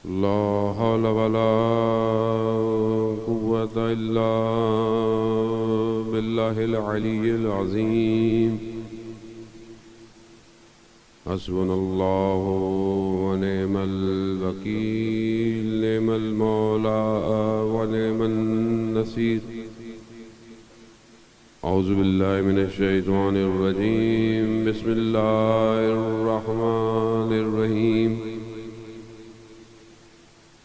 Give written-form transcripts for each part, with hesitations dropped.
لا حول ولا قوة إلا بالله العلي العظيم. حسبنا الله ونعم الوكيل، نعم المولى ونعم النصير. أعوذ بالله من الشيطان الرجيم. بسم الله الرحمن الرحيم.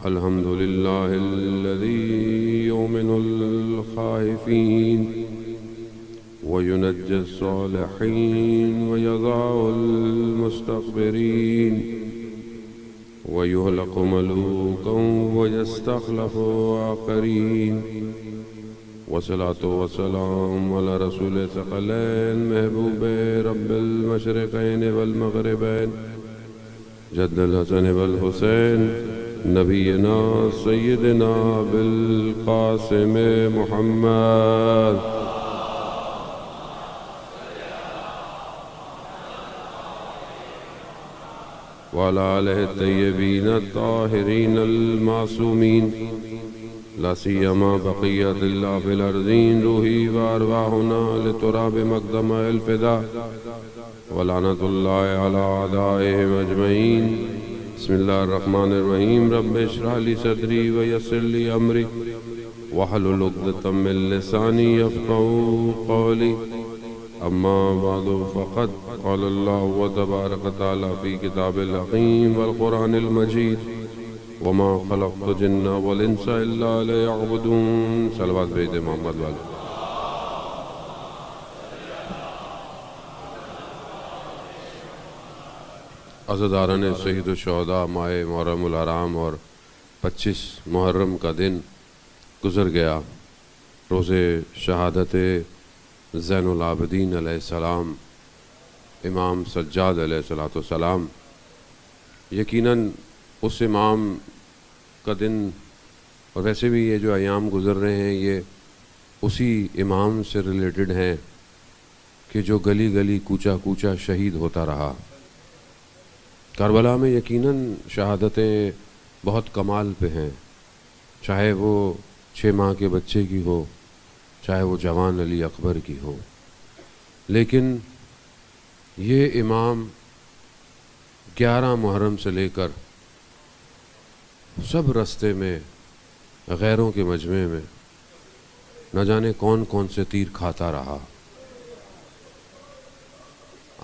الحمد لله الذي يؤمن الخائفين وينجي الصالحين ويضع المستكبرين ويهلك ملوكا ويستخلف آخرين. والصلاة والسلام على رسول الثقلين محبوب رب المشرقين والمغربين جد الحسن والحسين نبينا سيدنا بالقاسم محمد وعلى آله الطيبين الطاهرين المعصومين، لا سيما بقية الله في الأرضين، روحي وأرواحنا لتراب مقدم الفداء، ولعنة الله على أعدائهم أجمعين. بسم الله الرحمن الرحيم. رب اشرح لي صدري ويسر لي أمري واحلل عقدة من لساني يفقهوا قولي. أما بعد فقد قال الله تبارك وتعالى في كتاب الحكيم والقرآن المجيد: وما خلقت الجن والإنس إلا ليعبدون. صلوات بھیج دے محمد والے. عزاداران سید الشہداء، ماہ محرم الحرام اور 25 محرم کا دن گزر گیا. روز شہادت زین العابدین علیہ السلام، امام سجاد علیہ السلام. یقیناً اس امام کا دن، اور ویسے بھی یہ جو ایام گزر رہے ہیں یہ اسی امام سے ریلیٹڈ ہیں کہ جو گلی گلی کوچہ کوچہ شہید ہوتا رہا. کربلا میں یقیناً شہادتیں بہت کمال پہ ہیں، چاہے وہ 6 ماہ کے بچے کی ہو، چاہے وہ جوان علی اکبر کی ہو. لیکن یہ امام 11 محرم سے لے کر سب رستے میں غیروں کے مجمع میں نہ جانے کون کون سے تیر کھاتا رہا.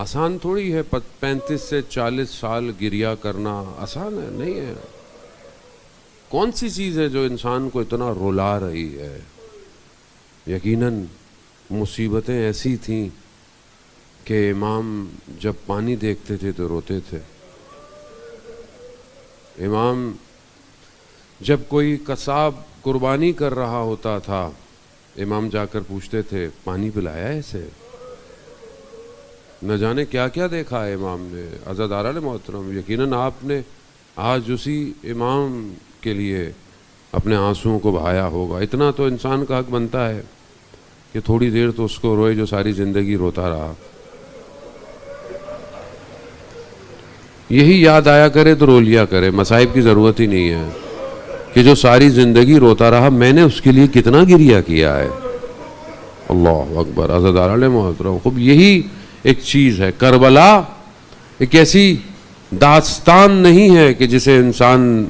آسان تھوڑی ہے 35 سے 40 سال گریہ کرنا، آسان ہے نہیں ہے. کون سی چیز ہے جو انسان کو اتنا رلا رہی ہے؟ یقیناً مصیبتیں ایسی تھیں کہ امام جب پانی دیکھتے تھے تو روتے تھے. امام جب کوئی قصاب قربانی کر رہا ہوتا تھا، امام جا کر پوچھتے تھے پانی پلایا ہے اسے؟ نہ جانے کیا کیا دیکھا ہے امام نے. عزاداران محترم، یقیناً آپ نے آج اسی امام کے لیے اپنے آنسوؤں کو بہایا ہوگا. اتنا تو انسان کا حق بنتا ہے کہ تھوڑی دیر تو اس کو روئے جو ساری زندگی روتا رہا. یہی یاد آیا کرے تو رو لیا کرے، مصائب کی ضرورت ہی نہیں ہے کہ جو ساری زندگی روتا رہا میں نے اس کے لیے کتنا گریہ کیا ہے. اللہ اکبر. عزاداران محترم، خوب یہی ایک چیز ہے. کربلا ایک ایسی داستان نہیں ہے کہ جسے انسان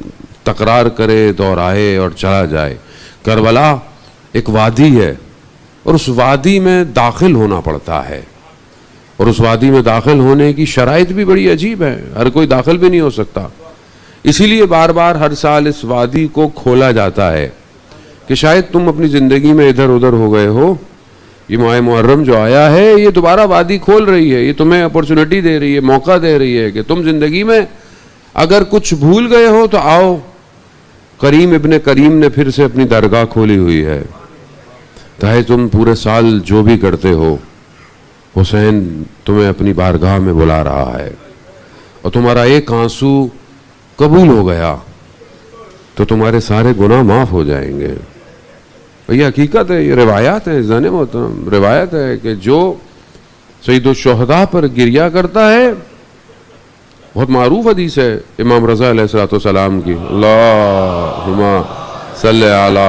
تکرار کرے، دہرائے اور چلا جائے. کربلا ایک وادی ہے اور اس وادی میں داخل ہونا پڑتا ہے، اور اس وادی میں داخل ہونے کی شرائط بھی بڑی عجیب ہے. ہر کوئی داخل بھی نہیں ہو سکتا. اسی لیے بار بار ہر سال اس وادی کو کھولا جاتا ہے کہ شاید تم اپنی زندگی میں ادھر ادھر ہو گئے ہو، یہ ماہ محرم جو آیا ہے یہ دوبارہ وادی کھول رہی ہے، یہ تمہیں اپورچونٹی دے رہی ہے، موقع دے رہی ہے کہ تم زندگی میں اگر کچھ بھول گئے ہو تو آؤ. کریم ابن کریم نے پھر سے اپنی درگاہ کھولی ہوئی ہے. چاہے تم پورے سال جو بھی کرتے ہو، حسین تمہیں اپنی بارگاہ میں بلا رہا ہے. اور تمہارا ایک آنسو قبول ہو گیا تو تمہارے سارے گناہ معاف ہو جائیں گے. یہ حقیقت ہے، یہ روایات ہیں. زن محترم، روایت ہے کہ جو سید الشہداء پر گریہ کرتا ہے بہت معروف حدیث ہے امام رضا علیہ الصلوۃ والسلام کی، اللہم صلی علی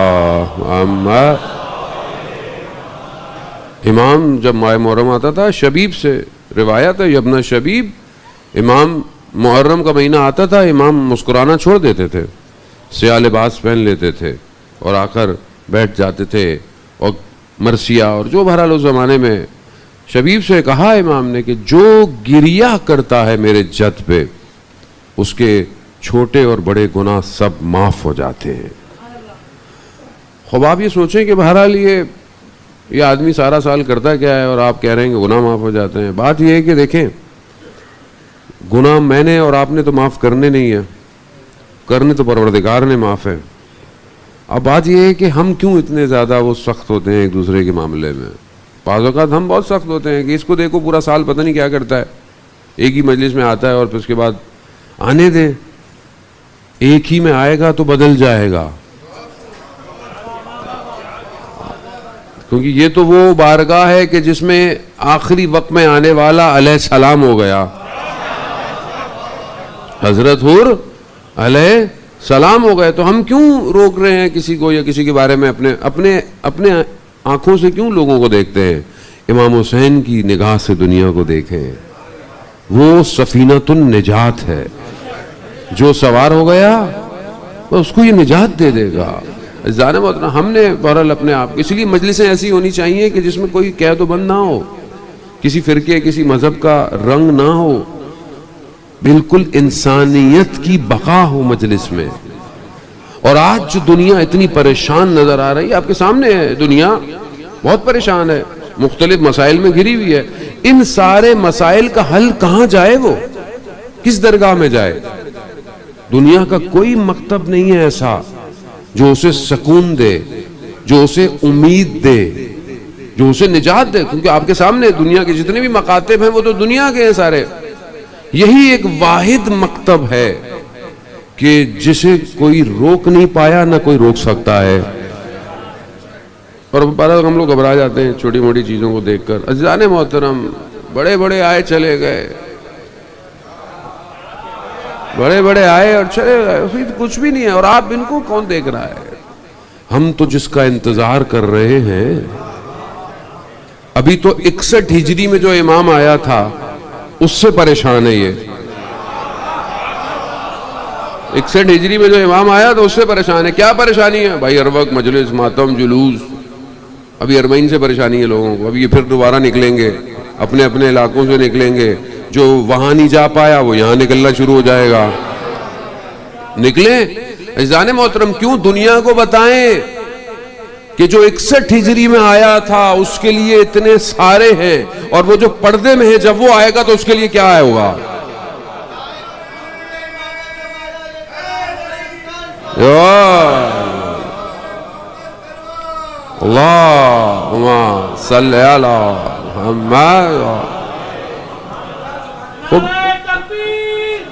محمد. امام جب ماہ محرم آتا تھا، شبیب سے روایت ہے، یبن شبیب، امام محرم کا مہینہ آتا تھا، امام مسکرانا چھوڑ دیتے تھے، سیاہ لباس پہن لیتے تھے اور آ کر بیٹھ جاتے تھے، اور مرثیہ اور جو بہرحال اس زمانے میں. شبیب سے کہا امام نے کہ جو گریہ کرتا ہے میرے جد پہ، اس کے چھوٹے اور بڑے گناہ سب معاف ہو جاتے ہیں. خوب آپ یہ سوچیں کہ بہرحال یہ آدمی سارا سال کرتا کیا ہے اور آپ کہہ رہے ہیں کہ گناہ معاف ہو جاتے ہیں. بات یہ ہے کہ دیکھیں، گناہ میں نے اور آپ نے تو معاف کرنے نہیں ہیں، کرنے تو پروردگار نے معاف ہے. اب بات یہ ہے کہ ہم کیوں اتنے زیادہ وہ سخت ہوتے ہیں ایک دوسرے کے معاملے میں. بعض اوقات ہم بہت سخت ہوتے ہیں کہ اس کو دیکھو پورا سال پتہ نہیں کیا کرتا ہے، ایک ہی مجلس میں آتا ہے اور پھر اس کے بعد آنے دیں، ایک ہی میں آئے گا تو بدل جائے گا، کیونکہ یہ تو وہ بارگاہ ہے کہ جس میں آخری وقت میں آنے والا علیہ السلام ہو گیا، حضرت حور علیہ السلام ہو گئے. تو ہم کیوں روک رہے ہیں کسی کو یا کسی کے بارے میں اپنے آنکھوں سے کیوں لوگوں کو دیکھتے ہیں؟ امام حسین کی نگاہ سے دنیا کو دیکھیں، وہ سفینۃ النجات ہے، جو سوار ہو گیا اس کو یہ نجات دے دے گا. ہم نے بہرحال اپنے آپ، اس لیے مجلسیں ایسی ہونی چاہیے کہ جس میں کوئی قید و بند نہ ہو، کسی فرقے کسی مذہب کا رنگ نہ ہو، بالکل انسانیت کی بقا ہو مجلس میں. اور آج جو دنیا اتنی پریشان نظر آ رہی ہے، آپ کے سامنے ہے، دنیا بہت پریشان ہے، مختلف مسائل میں گھری ہوئی ہے. ان سارے مسائل کا حل کہاں جائے؟ وہ کس درگاہ میں جائے؟ دنیا کا کوئی مکتب نہیں ہے ایسا جو اسے سکون دے، جو اسے امید دے، جو اسے نجات دے. کیونکہ آپ کے سامنے دنیا کے جتنے بھی مکاتب ہیں وہ تو دنیا کے ہیں سارے. یہی ایک واحد مکتب ہے کہ جسے کوئی روک نہیں پایا، نہ کوئی روک سکتا ہے. اور ہم لوگ گھبرا جاتے ہیں چھوٹی موٹی چیزوں کو دیکھ کر. عزیزان محترم، بڑے بڑے آئے چلے گئے، بڑے بڑے آئے اور چلے گئے، کچھ بھی نہیں ہے. اور آپ ان کو کون دیکھ رہا ہے؟ ہم تو جس کا انتظار کر رہے ہیں، ابھی تو 61 ہجری میں جو امام آیا تھا اس سے پریشان ہے. یہ 61 ہجری میں جو امام آیا تو اس سے پریشان ہے. کیا پریشانی ہے بھائی؟ ہر وقت مجلس، ماتم، جلوس. ابھی ارمین سے پریشانی ہے لوگوں کو. ابھی یہ پھر دوبارہ نکلیں گے، اپنے اپنے علاقوں سے نکلیں گے. جو وہاں نہیں جا پایا وہ یہاں نکلنا شروع ہو جائے گا. نکلیں. عزیزان محترم، کیوں دنیا کو بتائیں کہ جو 61 ہجری میں آیا تھا اس کے لیے اتنے سارے ہیں، اور وہ جو پردے میں ہے جب وہ آئے گا تو اس کے لیے کیا آئے ہوگا؟ اللہم صلی علی محمد.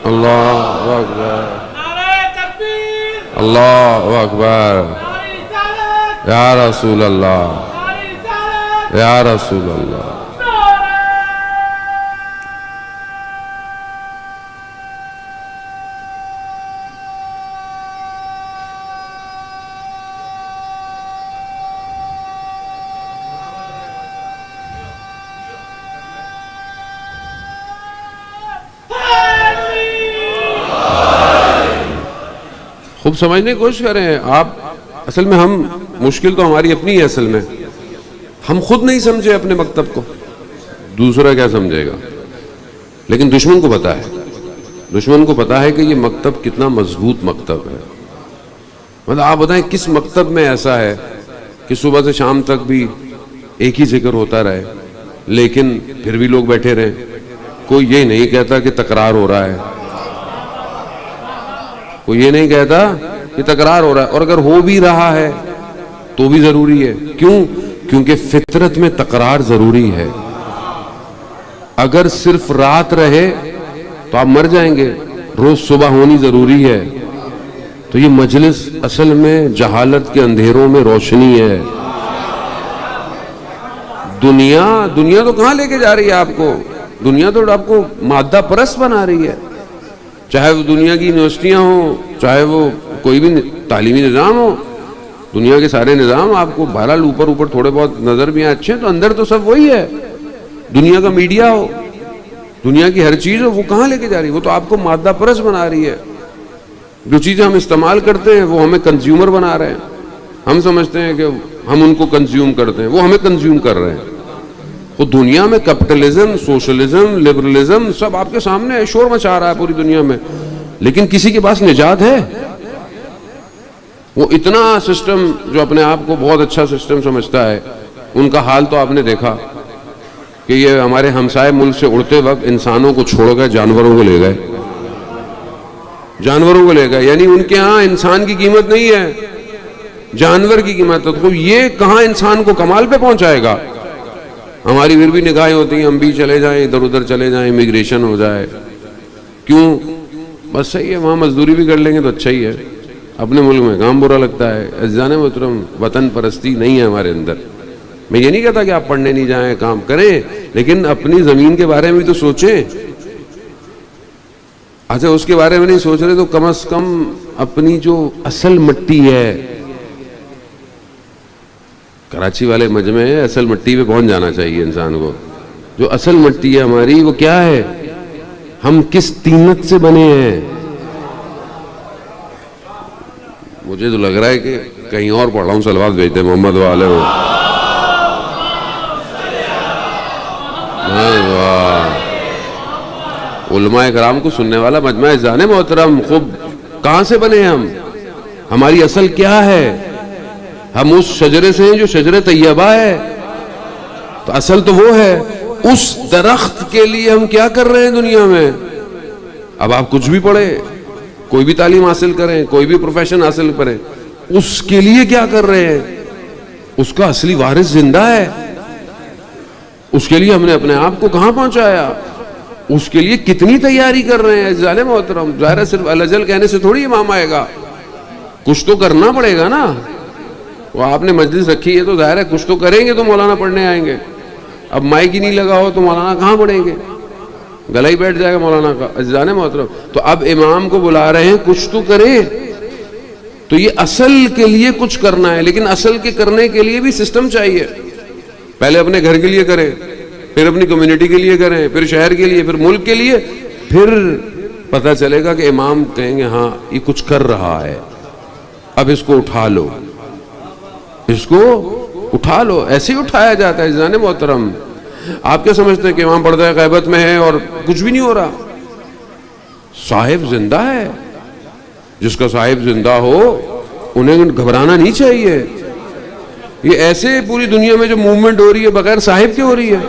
اللہ اکبر، اللہ اکبر، یا رسول اللہ، یا رسول اللہ. خوب سمجھنے کی کوشش کریں آپ. اصل میں ہم، مشکل تو ہماری اپنی ہے. اصل میں ہم خود نہیں سمجھے اپنے مکتب کو، دوسرا کیا سمجھے گا؟ لیکن دشمن کو پتا ہے، دشمن کو پتا ہے کہ یہ مکتب کتنا مضبوط مکتب ہے. مطلب آپ بتائیں کس مکتب میں ایسا ہے کہ صبح سے شام تک بھی ایک ہی ذکر ہوتا رہے لیکن پھر بھی لوگ بیٹھے رہیں، کوئی یہ نہیں کہتا کہ تکرار ہو رہا ہے، کوئی یہ نہیں کہتا کہ تکرار ہو رہا ہے. اور اگر ہو بھی رہا ہے تو بھی ضروری ہے. کیوں؟ کیونکہ فطرت میں تکرار ضروری ہے. اگر صرف رات رہے تو آپ مر جائیں گے، روز صبح ہونی ضروری ہے. تو یہ مجلس اصل میں جہالت کے اندھیروں میں روشنی ہے. دنیا تو کہاں لے کے جا رہی ہے آپ کو؟ دنیا تو آپ کو مادہ پرست بنا رہی ہے. چاہے وہ دنیا کی یونیورسٹیاں ہوں، چاہے وہ کوئی بھی تعلیمی نظام ہو، دنیا کے سارے نظام آپ کو بہرحال اوپر تھوڑے بہت نظر بھی اچھے ہیں، تو اندر تو سب وہی ہے. دنیا کا میڈیا ہو، دنیا کی ہر چیز ہو، وہ کہاں لے کے جا رہی ہے؟ وہ تو آپ کو مادہ پرست بنا رہی ہے. جو چیزیں ہم استعمال کرتے ہیں وہ ہمیں کنزیومر بنا رہے ہیں. ہم سمجھتے ہیں کہ ہم ان کو کنزیوم کرتے ہیں، وہ ہمیں کنزیوم کر رہے ہیں. وہ دنیا میں کیپٹلزم، سوشلزم، لبرلزم سب آپ کے سامنے ہے، شور مچا رہا ہے پوری دنیا میں. لیکن کسی کے پاس نجات ہے؟ وہ اتنا سسٹم جو اپنے آپ کو بہت اچھا سسٹم سمجھتا ہے، ان کا حال تو آپ نے دیکھا کہ یہ ہمارے ہمسائے ملک سے اڑتے وقت انسانوں کو چھوڑ گئے، جانوروں کو لے گئے. جانوروں کو لے گئے، یعنی ان کے ہاں انسان کی قیمت نہیں ہے، جانور کی قیمت ہے. تو یہ کہاں انسان کو کمال پہ پہنچائے گا؟ ہماری پھر بھی نگاہیں ہوتی ہیں، ہم بھی چلے جائیں، ادھر ادھر چلے جائیں، امیگریشن ہو جائے. کیوں؟ بس صحیح ہے، وہاں مزدوری بھی کر لیں گے تو اچھا ہی ہے. اپنے ملک میں کام برا لگتا ہے. عزیزان محترم، وطن پرستی نہیں ہے ہمارے اندر. میں یہ نہیں کہتا کہ آپ پڑھنے نہیں جائیں، کام کریں، لیکن اپنی زمین کے بارے میں بھی تو سوچیں. اچھا اس کے بارے میں نہیں سوچ رہے تو کم از کم اپنی جو اصل مٹی ہے، کراچی والے مجمع ہے، اصل مٹی پہ پہنچ جانا چاہیے انسان کو. جو اصل مٹی ہے ہماری وہ کیا ہے؟ ہم کس طینت سے بنے ہیں؟ مجھے تو لگ رہا ہے کہ کہیں اور پڑھ رہا ہوں. صلوات بھیجتے محمد والے ہو. علماء کرام کو سننے والا مجمع عزیزان محترم، خوب کہاں سے بنے ہم؟ ہماری اصل کیا ہے؟ ہم اس شجرے سے ہیں جو شجرے طیبہ ہے. تو اصل تو وہ ہے. اس درخت کے لیے ہم کیا کر رہے ہیں دنیا میں؟ اب آپ کچھ بھی پڑھیں، کوئی بھی تعلیم حاصل کریں، کوئی بھی پروفیشن حاصل کریں، اس کے لیے کیا کر رہے ہیں؟ اس کا اصلی وارث زندہ ہے. اس کے لیے ہم نے اپنے آپ کو کہاں پہنچایا؟ اس کے لیے کتنی تیاری کر رہے ہیں عزیزان محترم؟ ظاہر ہے صرف الجل کہنے سے تھوڑی امام آئے گا، کچھ تو کرنا پڑے گا نا. وہ آپ نے مجلس رکھی ہے تو ظاہر ہے کچھ تو کریں گے تو مولانا پڑھنے آئیں گے. اب مائک ہی نہیں لگا ہو تو مولانا کہاں پڑھیں گے؟ گلا ہی بیٹھ جائے گا مولانا کا. عزیزان محترم، تو اب امام کو بلا رہے ہیں، کچھ تو کریں. تو یہ اصل کے لیے کچھ کرنا ہے، لیکن اصل کے کرنے کے لیے بھی سسٹم چاہیے. پہلے اپنے گھر کے لیے کریں، پھر اپنی کمیونٹی کے لیے کریں، پھر شہر کے لیے، پھر ملک کے لیے. پھر پتہ چلے گا کہ امام کہیں گے ہاں یہ کچھ کر رہا ہے، اب اس کو اٹھا لو، اس کو اٹھا لو. ایسے ہی اٹھایا جاتا ہے عزیزان محترم. آپ کیا سمجھتے ہیں کہ امام پردہ غیبت میں ہے اور کچھ بھی نہیں ہو رہا؟ صاحب زندہ ہے. جس کا صاحب زندہ ہو انہیں گھبرانا نہیں چاہیے. یہ ایسے پوری دنیا میں جو موومنٹ ہو رہی ہے بغیر صاحب کے ہو رہی ہے.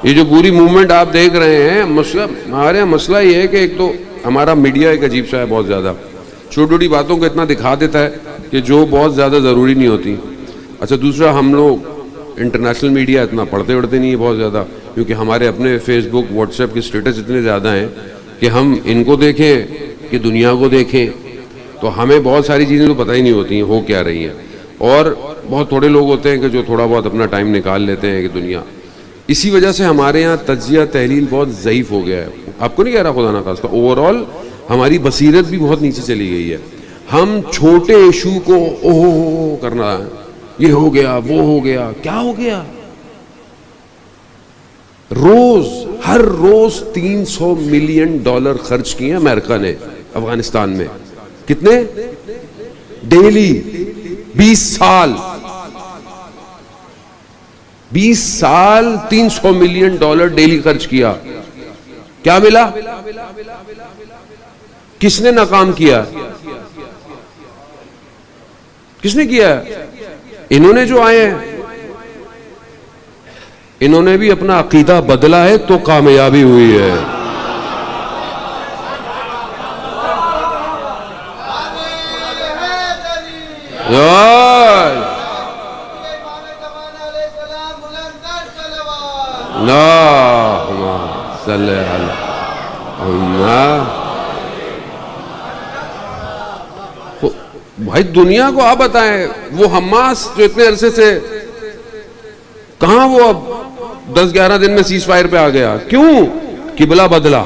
یہ جو پوری موومنٹ آپ دیکھ رہے ہیں، ہمارے یہاں مسئلہ یہ ہے کہ ایک تو ہمارا میڈیا ایک عجیب سا ہے، بہت زیادہ چھوٹی چھوٹی باتوں کو اتنا دکھا دیتا ہے کہ جو بہت زیادہ ضروری نہیں ہوتی. اچھا دوسرا، ہم لوگ انٹرنیشنل میڈیا اتنا پڑھتے نہیں ہے بہت زیادہ، کیونکہ ہمارے اپنے فیس بک، واٹس ایپ کے سٹیٹس اتنے زیادہ ہیں کہ ہم ان کو دیکھیں کہ دنیا کو دیکھیں. تو ہمیں بہت ساری چیزیں تو پتہ ہی نہیں ہوتی ہیں ہو کیا رہی ہیں. اور بہت تھوڑے لوگ ہوتے ہیں کہ جو تھوڑا بہت اپنا ٹائم نکال لیتے ہیں کہ دنیا. اسی وجہ سے ہمارے یہاں تجزیہ تحلیل بہت ضعیف ہو گیا ہے. آپ کو نہیں کہہ رہا خدا نخواستہ، اوور آل ہماری بصیرت بھی بہت نیچے چلی گئی ہے. ہم چھوٹے ایشو کو اوہ کرنا ہے، یہ ہو گیا، وہ ہو گیا. کیا ہو گیا؟ ہر روز $300 ملین خرچ کیے امریکہ نے افغانستان میں. کتنے؟ ڈیلی 20 سال $300 ملین ڈیلی خرچ کیا. کیا ملا؟ کس نے ناکام کیا؟ کس نے کیا؟ انہوں نے جو آئے ہیں. انہوں نے بھی اپنا عقیدہ بدلا ہے تو کامیابی ہوئی ہے. بھائی دنیا کو آپ بتائیں، وہ حماس جو اتنے عرصے سے کہاں، وہ اب 10-11 دن میں سیز فائر پہ آ گیا. کیوں؟ قبلہ بدلا.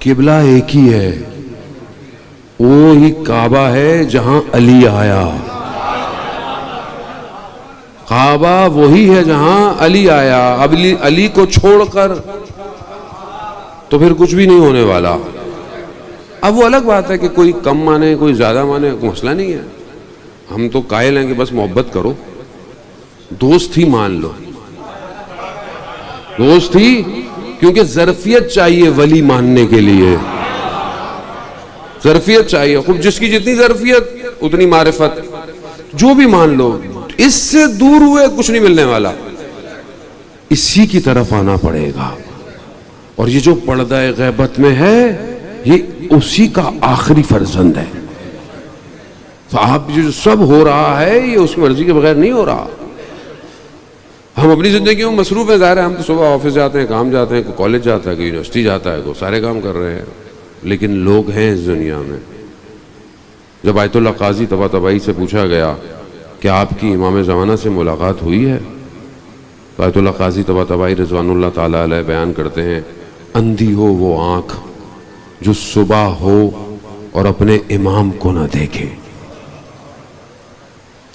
قبلہ ایک ہی ہے، وہی کعبہ ہے جہاں علی آیا. کعبہ وہی ہے جہاں علی آیا. اب علی کو چھوڑ کر تو پھر کچھ بھی نہیں ہونے والا. اب وہ الگ بات ہے کہ کوئی کم مانے کوئی زیادہ مانے، کوئی مسئلہ نہیں ہے. ہم تو قائل ہیں کہ بس محبت کرو، دوست ہی مان لو، دوست ہی، کیونکہ ظرفیت چاہیے ولی ماننے کے لیے، ظرفیت چاہیے. خوب جس کی جتنی ظرفیت اتنی معرفت. جو بھی مان لو، اس سے دور ہوئے کچھ نہیں ملنے والا، اسی کی طرف آنا پڑے گا. اور یہ جو پردہ غیبت میں ہے یہ اسی کا آخری فرزند ہے. تو آپ جو سب ہو رہا ہے یہ اس کی مرضی کے بغیر نہیں ہو رہا. ہم اپنی زندگی میں مصروف ہیں، ظاہر ہے ہم تو صبح آفس جاتے ہیں، کام جاتے ہیں، کوئی کالج جاتا ہے، کوئی یونیورسٹی جاتا ہے، کوئی سارے کام کر رہے ہیں، لیکن لوگ ہیں اس دنیا میں. جب آیت اللہ قاضی طباطبائی سے پوچھا گیا کہ آپ کی امام زمانہ سے ملاقات ہوئی ہے، تو آیت اللہ قاضی طباطبائی رضوان اللہ تعالیٰ علیہ بیان کرتے ہیں، اندھی ہو وہ آنکھ جو صبح ہو اور اپنے امام کو نہ دیکھے.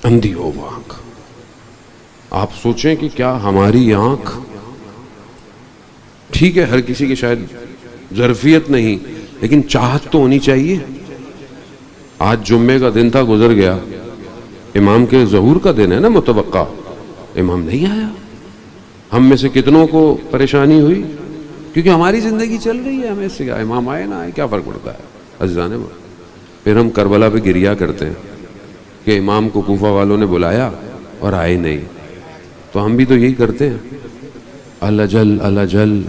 اندھی ہو وہ آنکھ. آپ سوچیں کہ کیا ہماری آنکھ، ٹھیک ہے ہر کسی کی شاید ظرفیت نہیں، لیکن چاہت تو ہونی چاہیے. آج جمعے کا دن تھا، گزر گیا، امام کے ظہور کا دن ہے نا متوقع، امام نہیں آیا. ہم میں سے کتنوں کو پریشانی ہوئی، کیونکہ ہماری زندگی چل رہی ہے، ہمیں اس سے کیا، امام آئے نہ آئے کیا فرق پڑتا ہے عزیزان. پھر ہم کربلا پہ گریا کرتے ہیں کہ امام کو کوفہ والوں نے بلایا اور آئے نہیں. تو ہم بھی تو یہی کرتے ہیں. اللہ جل اللہ جل،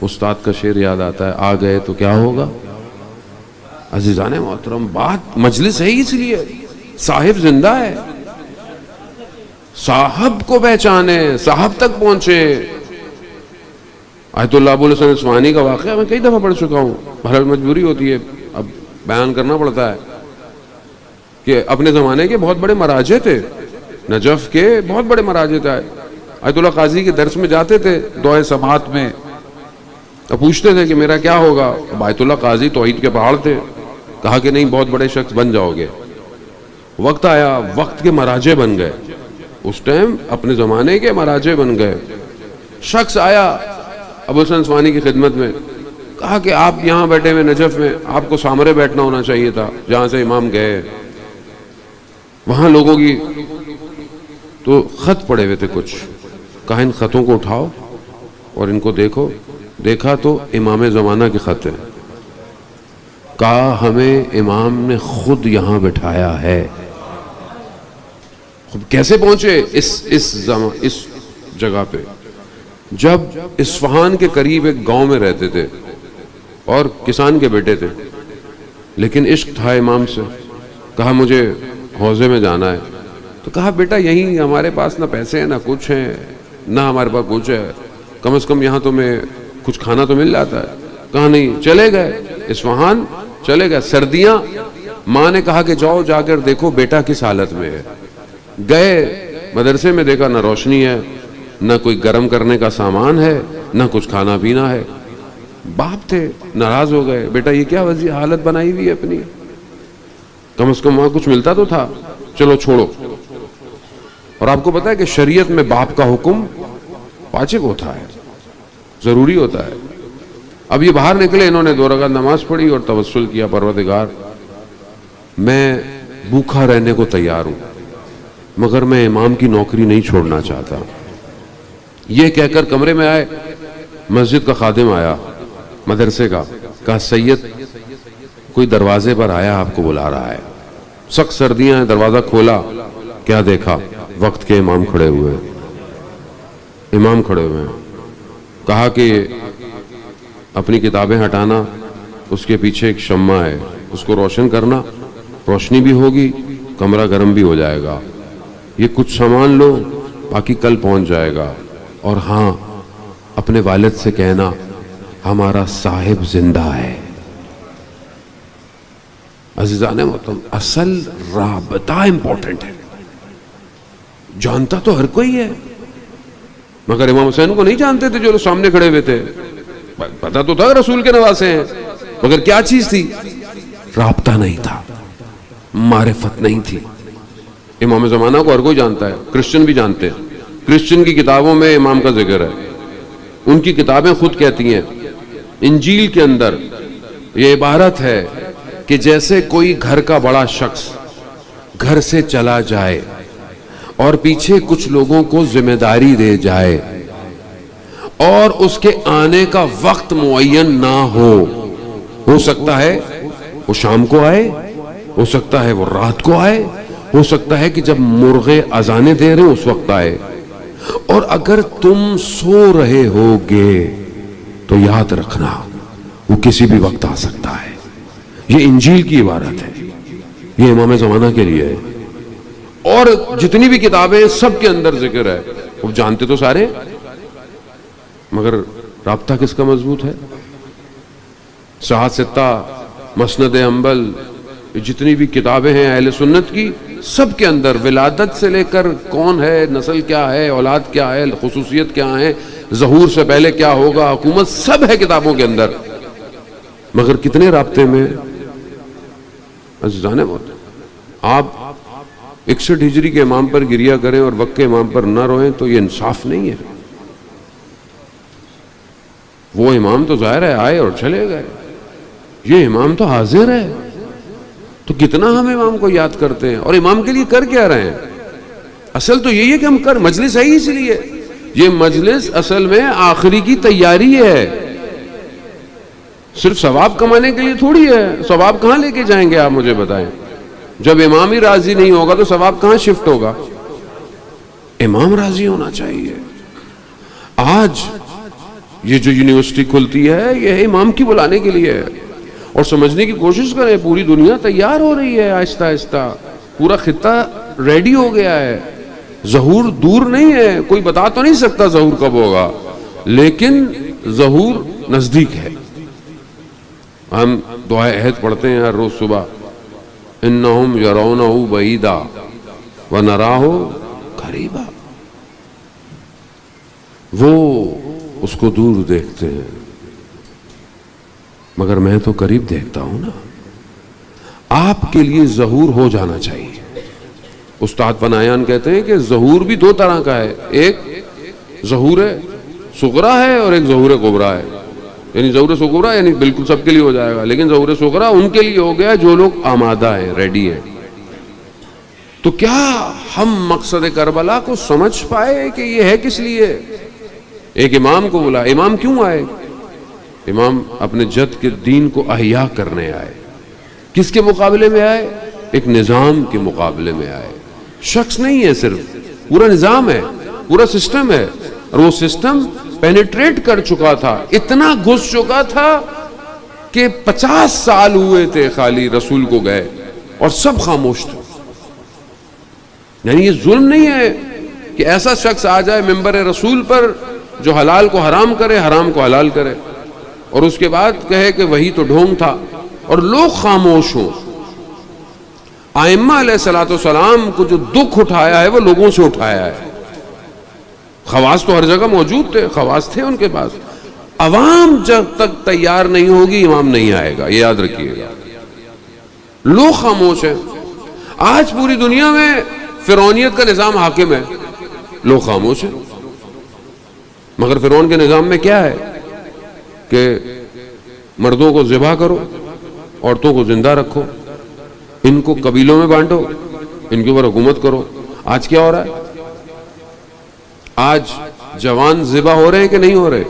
استاد کا شعر یاد آتا ہے، آ گئے تو کیا ہوگا. عزیزان محترم، بات مجلس ہے اس لیے، صاحب زندہ ہے، صاحب کو پہچانے، صاحب تک پہنچے. آیت اللہ ابو الحسن اصفہانی کا واقعہ میں کئی دفعہ پڑھ چکا ہوں، بہرحال مجبوری ہوتی ہے اب بیان کرنا پڑتا ہے، کہ اپنے زمانے کے بہت بڑے مراجع تھے، نجف کے بہت بڑے مراجع تھے. آیت اللہ قاضی کے درس میں جاتے تھے دعائے سبات میں، اب پوچھتے تھے کہ میرا کیا ہوگا. اب آیت اللہ قاضی توحید کے پہاڑ تھے، کہا کہ نہیں بہت بڑے شخص بن جاؤ گے. وقت آیا، وقت کے مراجع بن گئے، اس ٹائم اپنے زمانے کے مراجع بن گئے. شخص آیا ابو الحسن اصفہانی کی خدمت میں، کہا کہ آپ یہاں بیٹھے ہوئے نجف میں، آپ کو سامنے بیٹھنا ہونا چاہیے تھا جہاں سے امام گئے. وہاں لوگوں کی تو خط پڑے ہوئے تھے کچھ، کہا ان خطوں کو اٹھاؤ اور ان کو دیکھو. دیکھا تو امام زمانہ کے خط ہیں. کہا ہمیں امام نے خود یہاں بٹھایا ہے. کیسے پہنچے اس جگہ پہ؟ جب اصفہان کے قریب ایک گاؤں میں رہتے تھے اور کسان کے بیٹے تھے، لیکن عشق تھا امام سے. کہا مجھے حوضے میں جانا ہے. تو کہا بیٹا یہیں ہمارے پاس نہ پیسے ہیں نہ کچھ ہیں، نہ ہمارے پاس کچھ ہے، کم از کم یہاں تو میں کچھ کھانا تو مل جاتا ہے. کہا نہیں. چلے گئے اصفہان، چلے گئے. سردیاں، ماں نے کہا کہ جاؤ جا کر دیکھو بیٹا کس حالت میں ہے. گئے مدرسے میں، دیکھا نہ روشنی ہے، نہ کوئی گرم کرنے کا سامان ہے، نہ کچھ کھانا پینا ہے. باپ تھے، ناراض ہو گئے، بیٹا یہ کیا وضع حالت بنائی ہوئی ہے اپنی، کم از کم وہاں کچھ ملتا تو تھا، چلو چھوڑو. اور آپ کو پتا ہے کہ شریعت میں باپ کا حکم واجب ہوتا ہے، ضروری ہوتا ہے. اب یہ باہر نکلے، انہوں نے 2 رکعت نماز پڑھی اور توسل کیا، پروردگار میں بھوکا رہنے کو تیار ہوں مگر میں امام کی نوکری نہیں چھوڑنا چاہتا. یہ کہہ کر کمرے میں آئے. مسجد کا خادم آیا مدرسے کا، کہا سید کوئی دروازے پر آیا، آپ کو بلا رہا ہے. سخت سردیاں ہیں. دروازہ کھولا، کیا دیکھا؟ وقت کے امام کھڑے ہوئے، امام کھڑے ہوئے ہیں. کہا کہ اپنی کتابیں ہٹانا، اس کے پیچھے ایک شمع ہے، اس کو روشن کرنا، روشنی بھی ہوگی، کمرہ گرم بھی ہو جائے گا. یہ کچھ سامان لو، باقی کل پہنچ جائے گا. اور ہاں، اپنے والد سے کہنا ہمارا صاحب زندہ ہے. عزیزان محترم، اصل رابطہ امپورٹنٹ ہے. جانتا تو ہر کوئی ہے، مگر امام حسین کو نہیں جانتے تھے جو لوگ سامنے کھڑے ہوئے تھے. پتا تو تھا رسول کے نواسے ہیں، مگر کیا چیز تھی؟ رابطہ نہیں تھا، معرفت نہیں تھی۔ امام زمانہ کو ہر کوئی جانتا ہے، کرسچن بھی جانتے ہیں، کرسچن کی کتابوں میں امام کا ذکر ہے، ان کی کتابیں خود کہتی ہیں، انجیل کے اندر یہ عبارت ہے کہ جیسے کوئی گھر کا بڑا شخص گھر سے چلا جائے اور پیچھے کچھ لوگوں کو ذمہ داری دے جائے اور اس کے آنے کا وقت معین نہ ہو سکتا ہے وہ شام کو آئے، ہو سکتا ہے وہ رات کو آئے، ہو سکتا ہے کہ جب مرغے اذانیں دے رہے ہیں اس وقت آئے، اور اگر تم سو رہے ہوگے تو یاد رکھنا وہ کسی بھی وقت آ سکتا ہے۔ یہ انجیل کی عبارت ہے، یہ امام زمانہ کے لیے ہے، اور جتنی بھی کتابیں سب کے اندر ذکر ہے، وہ جانتے تو سارے، مگر رابطہ کس کا مضبوط ہے؟ صحاح ستہ، مسند حنبل، جتنی بھی کتابیں ہیں اہل سنت کی، سب کے اندر ولادت سے لے کر کون ہے، نسل کیا ہے، اولاد کیا ہے، خصوصیت کیا ہے، ظہور سے پہلے کیا ہوگا، حکومت، سب ہے کتابوں کے اندر، مگر کتنے رابطے میں؟ عزیزان محترم، آپ 61 ہجری کے امام پر گریہ کریں اور وقت کے امام پر نہ روئیں تو یہ انصاف نہیں ہے۔ وہ امام تو ظاہر ہے آئے اور چلے گئے، یہ امام تو حاضر ہے، تو کتنا ہم امام کو یاد کرتے ہیں اور امام کے لیے کر کیا رہے ہیں؟ اصل تو یہی ہے کہ ہم مجلس ہے، اس لیے یہ مجلس اصل میں آخری کی تیاری ہے، صرف ثواب کمانے کے لیے تھوڑی ہے۔ ثواب کہاں لے کے جائیں گے آپ مجھے بتائیں؟ جب امام ہی راضی نہیں ہوگا تو ثواب کہاں شفٹ ہوگا؟ امام راضی ہونا چاہیے۔ آج یہ جو یونیورسٹی کھلتی ہے یہ امام کی بلانے کے لیے ہے، اور سمجھنے کی کوشش کریں، پوری دنیا تیار ہو رہی ہے آہستہ آہستہ، پورا خطہ ریڈی ہو گیا ہے، ظہور دور نہیں ہے، کوئی بتا تو نہیں سکتا ظہور کب ہوگا، لیکن ظہور نزدیک ہے۔ ہم دعائے عہد پڑھتے ہیں ہر روز صبح، انہم یرونہ بعیدا ونراہ قریبا، وہ اس کو دور دیکھتے ہیں مگر میں تو قریب دیکھتا ہوں نا۔ آپ کے لیے ظہور ہو جانا چاہیے۔ استاد پناہیان کہتے ہیں کہ ظہور بھی دو طرح کا ہے، ایک ظہور صغریٰ ہے اور ایک ظہور کبریٰ ہے، یعنی ظہور صغریٰ یعنی بالکل سب کے لیے ہو جائے گا، لیکن ظہور صغریٰ ان کے لیے ہو گیا جو لوگ آمادہ ہیں، ریڈی ہیں۔ تو کیا ہم مقصد کربلا کو سمجھ پائے کہ یہ ہے کس لیے؟ ایک امام کو بلا، امام کیوں آئے؟ امام اپنے جد کے دین کو احیا کرنے آئے۔ کس کے مقابلے میں آئے؟ ایک نظام کے مقابلے میں آئے، شخص نہیں ہے، صرف پورا نظام ہے، پورا سسٹم ہے، اور وہ سسٹم پینیٹریٹ کر چکا تھا، اتنا گھس چکا تھا کہ 50 سال ہوئے تھے خالی رسول کو گئے اور سب خاموش تھے۔ یعنی یہ ظلم نہیں ہے کہ ایسا شخص آ جائے ممبر رسول پر جو حلال کو حرام کرے، حرام کو حلال کرے، اور اس کے بعد کہے کہ وہی تو ڈھونگ تھا، اور لوگ خاموش ہوں۔ ائمہ علیہ الصلوۃ والسلام کو جو دکھ اٹھایا ہے وہ لوگوں سے اٹھایا ہے۔ خواص تو ہر جگہ موجود تھے، خواص تھے ان کے پاس، عوام جب تک تیار نہیں ہوگی امام نہیں آئے گا، یہ یاد رکھیے گا۔ لوگ خاموش ہیں۔ آج پوری دنیا میں فرعونیت کا نظام حاکم ہے، لوگ خاموش ہیں، مگر فرعون کے نظام میں کیا ہے کہ مردوں کو ذبح کرو، عورتوں کو زندہ رکھو، ان کو قبیلوں میں بانٹو، ان کے اوپر حکومت کرو۔ آج کیا ہو رہا ہے؟ آج جوان ذبح ہو رہے ہیں کہ نہیں ہو رہے؟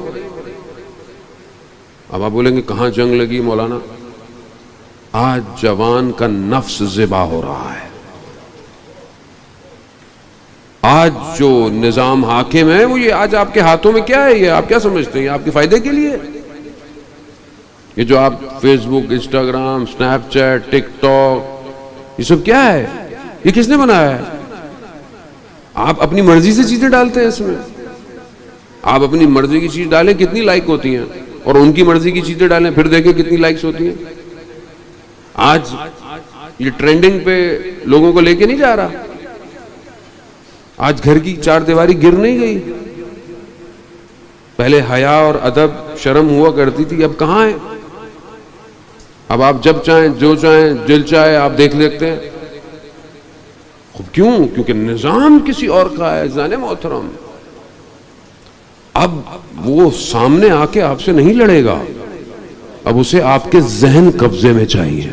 اب آپ بولیں گے کہاں جنگ لگی مولانا؟ آج جوان کا نفس ذبح ہو رہا ہے۔ آج جو نظام حاکم ہے وہ یہ آج آپ کے ہاتھوں میں کیا ہے؟ یہ آپ کیا سمجھتے ہیں؟ آپ کے فائدے کے لیے یہ جو آپ فیس بک، انسٹاگرام، سنیپ چیٹ، ٹک ٹاک، یہ سب کیا ہے؟ یہ کس نے بنایا ہے؟ آپ اپنی مرضی سے چیزیں ڈالتے ہیں اس میں، آپ اپنی مرضی کی چیز ڈالیں کتنی لائک ہوتی ہیں، اور ان کی مرضی کی چیزیں ڈالیں پھر دیکھیں کتنی لائکس ہوتی ہیں۔ آج یہ ٹرینڈنگ پہ لوگوں کو لے کے نہیں جا رہا۔ آج گھر کی چار دیواری گر نہیں گئی، پہلے حیا اور ادب شرم ہوا کرتی تھی، اب کہاں ہے؟ اب آپ جب چاہیں جو چاہیں دل چاہے آپ دیکھ لیتے ہیں. کیوں؟ کیونکہ نظام کسی اور کا ہے. زانے محترم اب وہ سامنے آ کے آپ سے نہیں لڑے گا، اب اسے آپ کے ذہن قبضے میں چاہیے.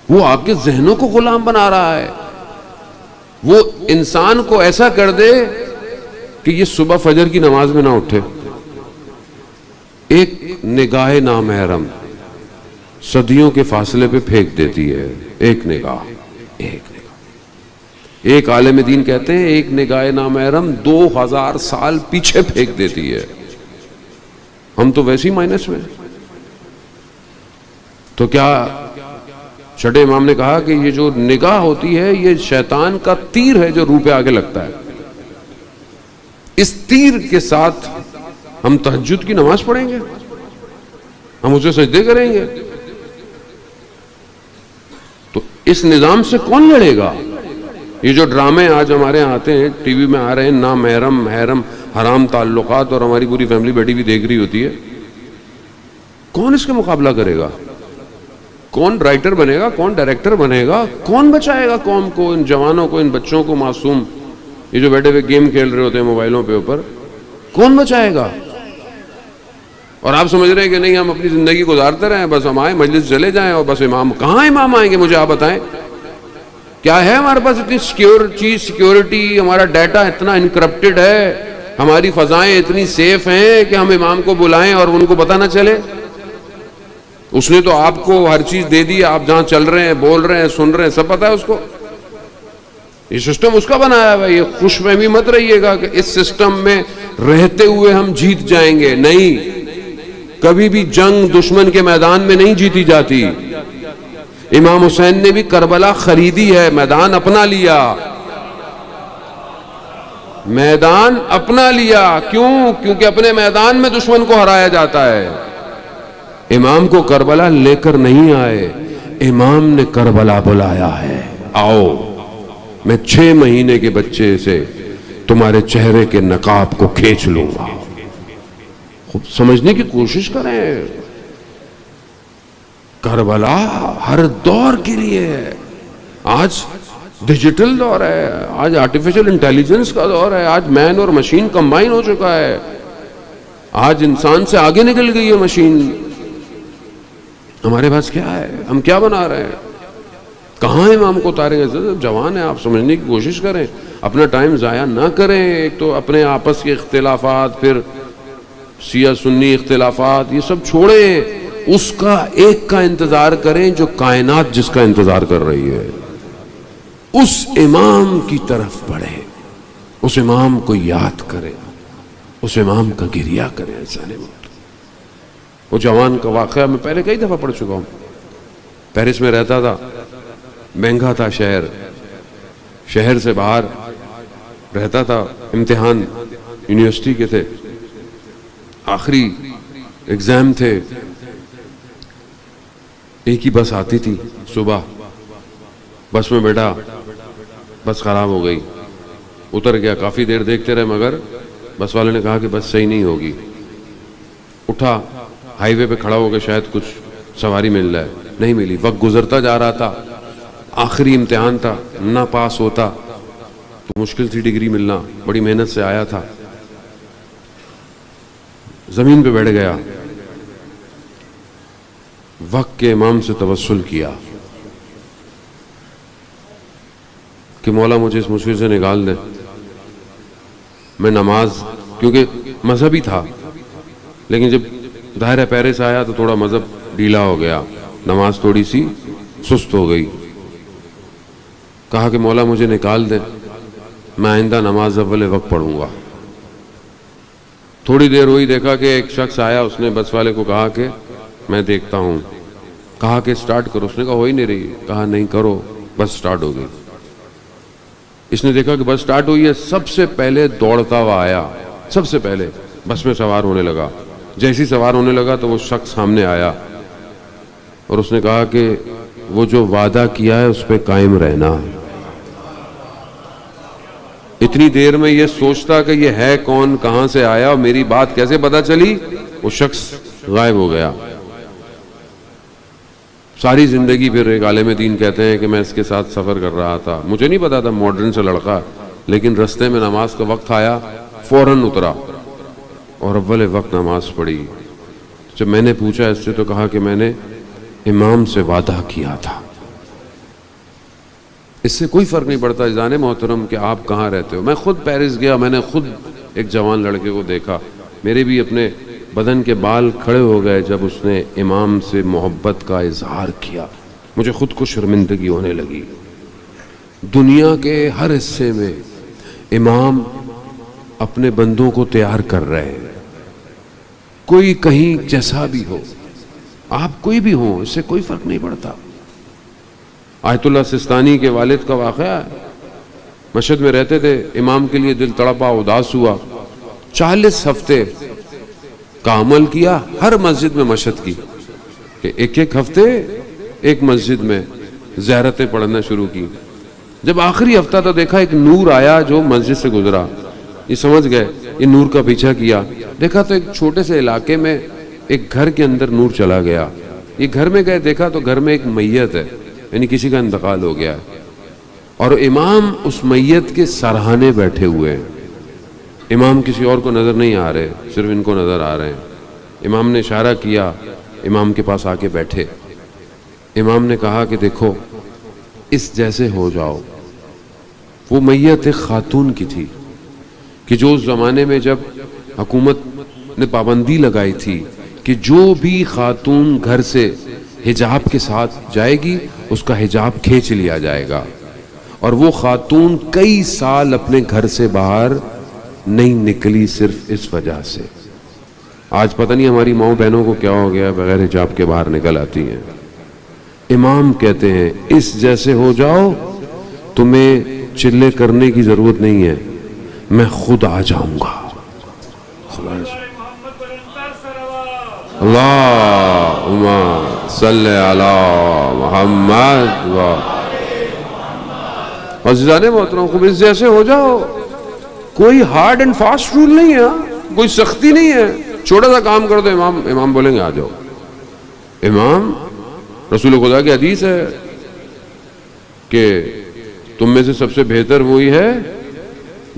وہ آپ کے ذہنوں کو غلام بنا رہا ہے. وہ انسان کو ایسا کر دے کہ یہ صبح فجر کی نماز میں نہ اٹھے. ایک نگاہ نامحرم صدیوں کے فاصلے پہ پھینک دیتی ہے. ایک نگاہ. ایک عالم دین کہتے ہیں ایک نگاہ نامحرم 2000 سال پیچھے پھینک دیتی ہے. ہم تو ویسے ہی مائنس میں. تو کیا چھٹے امام نے کہا کہ یہ جو نگاہ ہوتی ہے یہ شیطان کا تیر ہے جو روح پہ آگے لگتا ہے. اس تیر کے ساتھ ہم تہجد کی نماز پڑھیں گے، ہم اسے سجدے کریں گے. تو اس نظام سے کون لڑے گا؟ یہ جو ڈرامے آج ہمارے یہاں آتے ہیں، ٹی وی میں آ رہے ہیں، نامحرم محرم حرام تعلقات، اور ہماری پوری فیملی بیٹھی بھی دیکھ رہی ہوتی ہے. کون اس کا مقابلہ کرے گا؟ کون رائٹر بنے گا؟ کون ڈائریکٹر بنے گا؟ کون بچائے گا قوم کو، ان جوانوں کو، ان بچوں کو معصوم یہ جو بیٹھے ہوئے گیم کھیل رہے ہوتے ہیں موبائلوں پہ اوپر؟ کون بچائے گا؟ اور آپ سمجھ رہے ہیں کہ نہیں ہم اپنی زندگی گزارتے رہیں، بس ہم آئیں مجلس چلے جائیں اور بس امام. کہاں امام آئیں گے مجھے آپ بتائیں؟ کیا ہے ہمارے پاس اتنی سیکیورٹی؟ ہمارا ڈیٹا اتنا انکرپٹڈ ہے، ہماری فضائیں اتنی سیف ہیں کہ ہم امام کو بلائیں اور ان کو پتہ نہ چلے؟ اس نے تو آپ کو ہر چیز دے دی، آپ جہاں چل رہے ہیں، بول رہے ہیں، سن رہے ہیں، سب پتہ ہے اس کو. یہ سسٹم اس کا بنایا ہوا ہے. یہ خوش فہمی مت رہیے گا کہ اس سسٹم میں رہتے ہوئے ہم جیت جائیں گے. نہیں، کبھی بھی جنگ دشمن کے میدان میں نہیں جیتی جاتی. امام حسین نے بھی کربلا خریدی ہے، میدان اپنا لیا. میدان اپنا لیا. کیوں؟ کیونکہ اپنے میدان میں دشمن کو ہرایا جاتا ہے. امام کو کربلا لے کر نہیں آئے، امام نے کربلا بلایا ہے. آؤ، میں 6 مہینے کے بچے سے تمہارے چہرے کے نقاب کو کھینچ لوں گا. خوب سمجھنے کی کوشش کریں. کربلا ہر دور کے لیے ہے. آج ڈیجیٹل دور ہے، آج آرٹیفیشل انٹیلیجنس کا دور ہے، آج مین اور مشین کمبائن ہو چکا ہے. آج انسان سے آگے نکل گئی ہے مشین. ہمارے پاس کیا ہے؟ ہم کیا بنا رہے ہیں؟ کہاں امام کو اتاریں گے؟ جوان ہیں آپ، سمجھنے کی کوشش کریں، اپنا ٹائم ضائع نہ کریں. ایک تو اپنے آپس کے اختلافات، پھر شیعہ سنی اختلافات، یہ سب چھوڑیں. اس کا ایک کا انتظار کریں جو کائنات جس کا انتظار کر رہی ہے. اس امام کی طرف بڑھیں، اس امام کو یاد کریں، اس امام کا گریہ کریں. وہ جوان کا واقعہ میں پہلے کئی دفعہ پڑھ چکا ہوں. پیرس میں رہتا تھا، مہنگا تھا شہر سے باہر رہتا تھا. امتحان یونیورسٹی کے تھے، آخری ایگزام تھے. ایک ہی بس آتی تھی صبح. بس میں بیٹھا، بس خراب ہو گئی. اتر گیا، کافی دیر دیکھتے رہے مگر بس والے نے کہا کہ بس صحیح نہیں ہوگی. اٹھا، ہائی وے پہ کھڑا ہو کے شاید کچھ سواری مل جائے. نہیں ملی. وقت گزرتا جا رہا تھا، آخری امتحان تھا، نہ پاس ہوتا تو مشکل تھی ڈگری ملنا. بڑی محنت سے آیا تھا. زمین پہ بیٹھ گیا، وقت کے امام سے توسل کیا کہ مولا مجھے اس مشکل سے نکال دے. میں نماز، کیونکہ مذہبی تھا لیکن جب دائرہ پیرس آیا تو تھوڑا مذہب ڈھیلا ہو گیا، نماز تھوڑی سی سست ہو گئی. کہا کہ مولا مجھے نکال دے، میں آئندہ نماز اول وقت پڑھوں گا. تھوڑی دیر ہوئی، دیکھا کہ ایک شخص آیا، اس نے بس والے کو کہا کہ میں دیکھتا ہوں. کہا کہ سٹارٹ کرو. اس نے کہا ہو ہی نہیں رہی. کہا نہیں کرو، بس سٹارٹ ہو گئی. اس نے دیکھا کہ بس سٹارٹ ہوئی ہے. سب سے پہلے دوڑتا ہوا آیا، سب سے پہلے بس میں سوار ہونے لگا. جیسی سوار ہونے لگا تو وہ شخص سامنے آیا اور اس نے کہا کہ وہ جو وعدہ کیا ہے اس پہ قائم رہنا. اتنی دیر میں یہ سوچتا کہ یہ ہے کون، کہاں سے آیا اور میری بات کیسے پتہ چلی، وہ شخص غائب ہو گیا. ساری زندگی پھر ایک عالم دین کہتے ہیں کہ میں اس کے ساتھ سفر کر رہا تھا، مجھے نہیں پتا تھا ماڈرن سے لڑکا، لیکن رستے میں نماز کا وقت آیا فوراً اترا اور اول وقت نماز پڑھی۔ جب میں نے پوچھا اس سے تو کہا کہ میں نے امام سے وعدہ کیا تھا۔ اس سے کوئی فرق نہیں پڑتا عزیزان محترم کہ آپ کہاں رہتے ہو۔ میں خود پیرس گیا، میں نے خود ایک جوان لڑکے کو دیکھا، میرے بھی اپنے بدن کے بال کھڑے ہو گئے جب اس نے امام سے محبت کا اظہار کیا، مجھے خود کو شرمندگی ہونے لگی۔ دنیا کے ہر حصے میں امام اپنے بندوں کو تیار کر رہے ہیں، کوئی کہیں جیسا بھی ہو، آپ کوئی بھی ہوں، اس سے کوئی فرق نہیں پڑتا۔ آیت اللہ سستانی کے والد کا واقعہ ہے، مشہد میں رہتے تھے، امام کے لیے دل تڑپا، اداس ہوا، 40 ہفتے کا عمل کیا، ہر مسجد میں مشہد کی کہ ایک ایک ہفتے ایک مسجد میں زیارتیں پڑھنا شروع کی۔ جب آخری ہفتہ تھا دیکھا ایک نور آیا جو مسجد سے گزرا، یہ سمجھ گئے، یہ نور کا پیچھا کیا، دیکھا تو ایک چھوٹے سے علاقے میں ایک گھر کے اندر نور چلا گیا، یہ گھر میں گئے، دیکھا تو گھر میں ایک میت ہے، یعنی کسی کا انتقال ہو گیا ہے، اور امام اس میت کے سرہانے بیٹھے ہوئے ہیں۔ امام کسی اور کو نظر نہیں آ رہے، صرف ان کو نظر آ رہے ہیں۔ امام نے اشارہ کیا، امام کے پاس آ کے بیٹھے۔ امام نے کہا کہ دیکھو اس جیسے ہو جاؤ۔ وہ میت ایک خاتون کی تھی کہ جو اس زمانے میں جب حکومت نے پابندی لگائی تھی کہ جو بھی خاتون گھر سے حجاب کے ساتھ جائے گی اس کا حجاب کھینچ لیا جائے گا، اور وہ خاتون کئی سال اپنے گھر سے باہر نہیں نکلی صرف اس وجہ سے۔ آج پتہ نہیں ہماری ماؤں بہنوں کو کیا ہو گیا، بغیر حجاب کے باہر نکل آتی ہیں۔ امام کہتے ہیں اس جیسے ہو جاؤ، تمہیں چلے کرنے کی ضرورت نہیں ہے، میں خود آ جاؤں گا۔ اللہم صلی علی محمد عزیزان محترم، خوب اس جیسے ہو جاؤ۔ کوئی ہارڈ اینڈ فاسٹ رول نہیں ہے، کوئی سختی نہیں ہے، چھوٹا سا کام کر دو، امام بولیں گے آ جاؤ۔ امام رسول خدا کی حدیث ہے کہ تم میں سے سب سے بہتر وہی ہے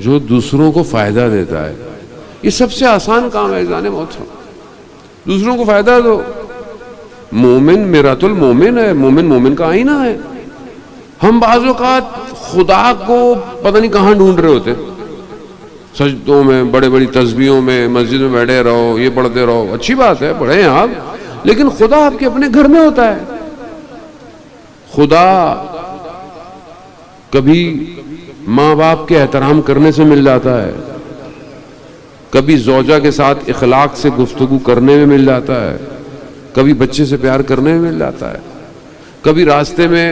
جو دوسروں کو فائدہ دیتا ہے۔ یہ سب سے آسان کام ہے عزیزان محترم، دوسروں کو فائدہ دو۔ مومن میرات المومن ہے، مومن مومن کا آئینہ ہے۔ ہم بعض اوقات خدا کو پتہ نہیں کہاں ڈھونڈ رہے ہوتے، سجدوں میں، بڑے بڑی تسبیحوں میں، مسجد میں بیٹھے رہو، یہ پڑھتے رہو، اچھی بات ہے، پڑھیں آپ، لیکن خدا آپ کے اپنے گھر میں ہوتا ہے۔ خدا کبھی ماں باپ کے احترام کرنے سے مل جاتا ہے، کبھی زوجہ کے ساتھ اخلاق سے گفتگو کرنے میں مل جاتا ہے، کبھی بچے سے پیار کرنے میں مل جاتا ہے، کبھی راستے میں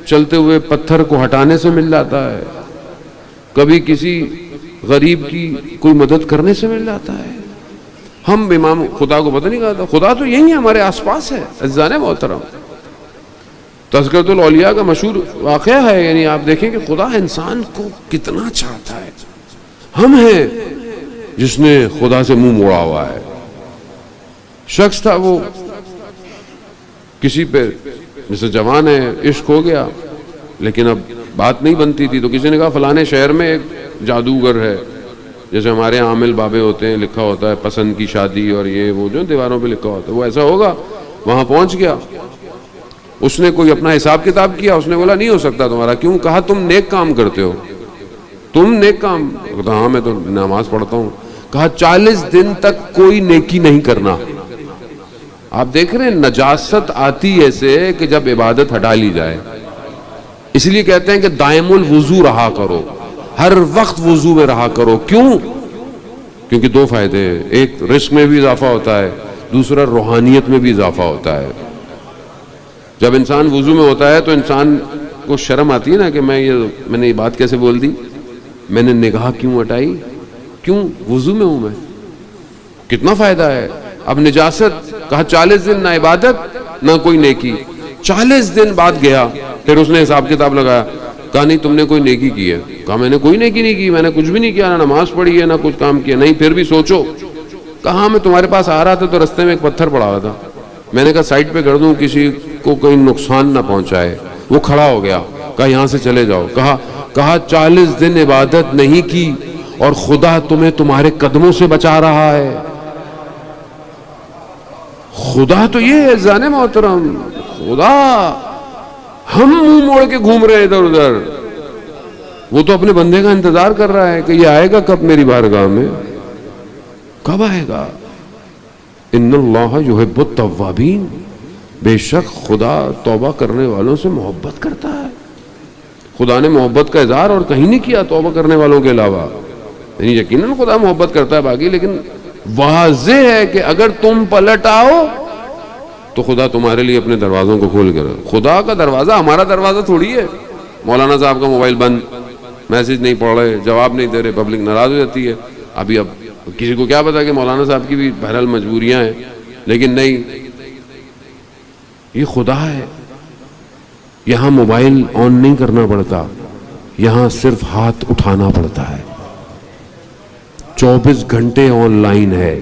چلتے ہوئے پتھر کو ہٹانے سے مل جاتا ہے، کبھی کسی غریب کی کوئی مدد کرنے سے مل جاتا ہے۔ ہم امام خدا کو پتہ نہیں کہتا، خدا تو یہی ہے، ہمارے آس پاس ہے۔ عزیزان محترم، تذکرۃ الاولیاء کا مشہور واقعہ ہے، یعنی آپ دیکھیں کہ خدا انسان کو کتنا چاہتا ہے۔ ہم ہیں جس نے خدا سے منہ موڑا ہوا ہے۔ شخص تھا، وہ کسی پہ جیسے جوان ہے، عشق ہو گیا، لیکن اب بات نہیں بنتی تھی، تو کسی نے کہا فلانے شہر میں ایک جادوگر ہے، جیسے ہمارے یہاں عامل بابے ہوتے ہیں، لکھا ہوتا ہے پسند کی شادی اور یہ وہ جو دیواروں پہ لکھا ہوتا ہے، وہ ایسا ہوگا۔ وہاں پہنچ گیا، اس نے کوئی اپنا حساب کتاب کیا، اس نے بولا نہیں ہو سکتا تمہارا۔ کیوں؟ کہا تم نیک کام کرتے ہو، تم نیک کام؟ کہا ہاں میں تو نماز پڑھتا ہوں۔ کہا 40 دن تک کوئی نیکی نہیں کرنا۔ آپ دیکھ رہے ہیں نجاست آتی ایسے کہ جب عبادت ہٹا لی جائے، اس لیے کہتے ہیں کہ دائم الوضو رہا کرو، ہر وقت وضو میں رہا کرو۔ کیوں؟ کیونکہ دو فائدے ہیں، ایک رزق میں بھی اضافہ ہوتا ہے، دوسرا روحانیت میں بھی اضافہ ہوتا ہے۔ جب انسان وضو میں ہوتا ہے تو انسان کو شرم آتی ہے نا کہ میں نے یہ بات کیسے بول دی، میں نے نگاہ کیوں ہٹائی، کیوں؟ وضو میں ہوں میں۔ کتنا فائدہ ہے۔ اب نجاست، کہا 40 دن نہ عبادت نہ کوئی نیکی۔ 40 دن بعد گیا، پھر اس نے حساب کتاب لگایا، کہا نہیں تم نے کوئی نیکی کی ہے؟ کہا میں نے کوئی نیکی نہیں کی، میں نے کچھ بھی نہیں کیا، نہ نماز پڑھی ہے نہ کچھ کام کیا۔ نہیں پھر بھی سوچو۔ کہا میں تمہارے پاس آ رہا تھا تو رستے میں ایک پتھر پڑا ہوا تھا، میں نے کہا سائڈ پہ کر دوں، کسی کو کہیں نقصان نہ پہنچائے. وہ کھڑا ہو گیا, کہا یہاں سے چلے جاؤ. کہا 40 دن عبادت نہیں کی اور خدا تمہیں تمہارے قدموں سے بچا رہا ہے. خدا تو یہ ہے زانے محترم, خدا ہم منہ موڑ کے گھوم رہے ہیں ادھر ادھر, وہ تو اپنے بندے کا انتظار کر رہا ہے کہ یہ آئے گا کب میری بارگاہ میں, کب آئے گا. ان اللہ یحب التوابین, بے شک خدا توبہ کرنے والوں سے محبت کرتا ہے. خدا نے محبت کا اظہار اور کہیں نہیں کیا توبہ کرنے والوں کے علاوہ. یعنی یقیناً خدا محبت کرتا ہے باقی, لیکن واضح ہے کہ اگر تم پلٹ آؤ تو خدا تمہارے لیے اپنے دروازوں کو کھول کر. خدا کا دروازہ ہمارا دروازہ تھوڑی ہے. مولانا صاحب کا موبائل بند, میسج نہیں پڑھ رہے, جواب نہیں دے رہے, پبلک ناراض ہو جاتی ہے. اب کسی کو کیا پتا کہ مولانا صاحب کی بھی بہرحال مجبوریاں ہیں, لیکن نہیں, یہ خدا ہے. یہاں موبائل آن نہیں کرنا پڑتا, یہاں صرف ہاتھ اٹھانا پڑتا ہے. 24 گھنٹے آن لائن ہے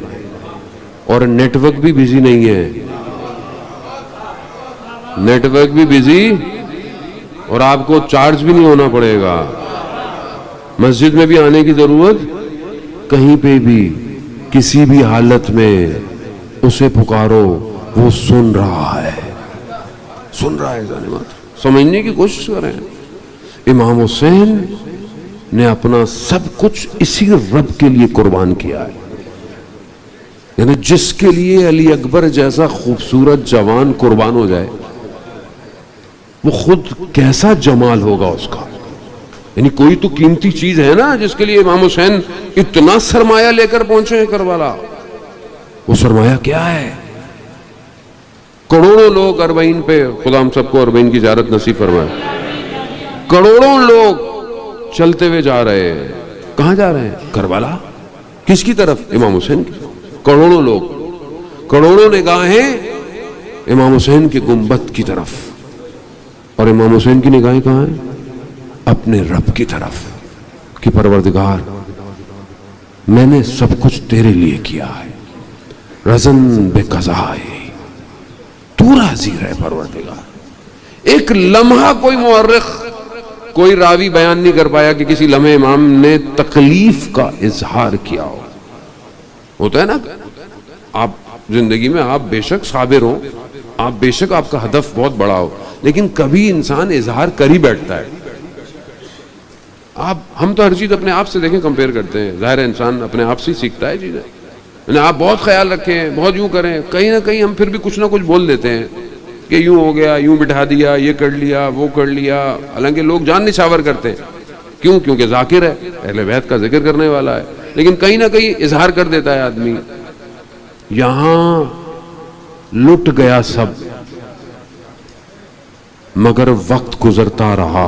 اور نیٹ ورک بھی بزی نہیں ہے, نیٹ ورک بھی بزی, اور آپ کو چارج بھی نہیں ہونا پڑے گا. مسجد میں بھی آنے کی ضرورت, کہیں پہ بھی کسی بھی حالت میں اسے پکارو, وہ سن رہا ہے, سن رہا ہے. سمجھنے کی کوشش کریں. امام حسین نے اپنا سب کچھ اسی رب کے لیے قربان کیا ہے. یعنی جس کے لیے علی اکبر جیسا خوبصورت جوان قربان ہو جائے, وہ خود کیسا جمال ہوگا اس کا. یعنی کوئی تو قیمتی چیز ہے نا جس کے لیے امام حسین اتنا سرمایہ لے کر پہنچے ہیں کربلا. وہ سرمایہ کیا ہے؟ کروڑوں لوگ اربعین پہ, خدا ہم سب کو اربعین کی زیارت نصیب فرمائے. کروڑوں لوگ چلتے ہوئے جا رہے ہیں. کہاں جا رہے ہیں؟ کربلا. کس کی طرف؟ امام حسین کی. کروڑوں لوگ, کروڑوں نگاہیں امام حسین کے گنبد کی طرف, اور امام حسین کی نگاہیں کہاں ہیں؟ اپنے رب کی طرف کہ پروردگار میں نے سب کچھ تیرے لیے کیا ہے, رزن بے قضائے, تو راضی رہے پروردگار. ایک لمحہ کوئی مورخ, کوئی راوی بیان نہیں کر پایا کہ کسی لمحے امام نے تکلیف کا اظہار کیا ہو. ہوتا ہے نا, آپ زندگی میں آپ بے شک صابر ہو, آپ بے شک آپ کا ہدف بہت بڑا ہو, لیکن کبھی انسان اظہار کر ہی بیٹھتا ہے. ہم تو ہر چیز اپنے آپ سے دیکھیں, کمپیئر کرتے ہیں. ظاہر ہے انسان اپنے آپ سے سیکھتا ہے چیزیں. یعنی آپ بہت خیال رکھیں, بہت یوں کریں, کہیں نہ کہیں ہم پھر بھی کچھ نہ کچھ بول دیتے ہیں کہ یوں ہو گیا, یوں بٹھا دیا, یہ کر لیا, وہ کر لیا. حالانکہ لوگ جان نچھاور کرتے ہیں. کیوں؟ کیونکہ ذاکر ہے, اہل بیت کا ذکر کرنے والا ہے, لیکن کہیں نہ کہیں اظہار کر دیتا ہے آدمی. یہاں لٹ گیا سب, مگر وقت گزرتا رہا,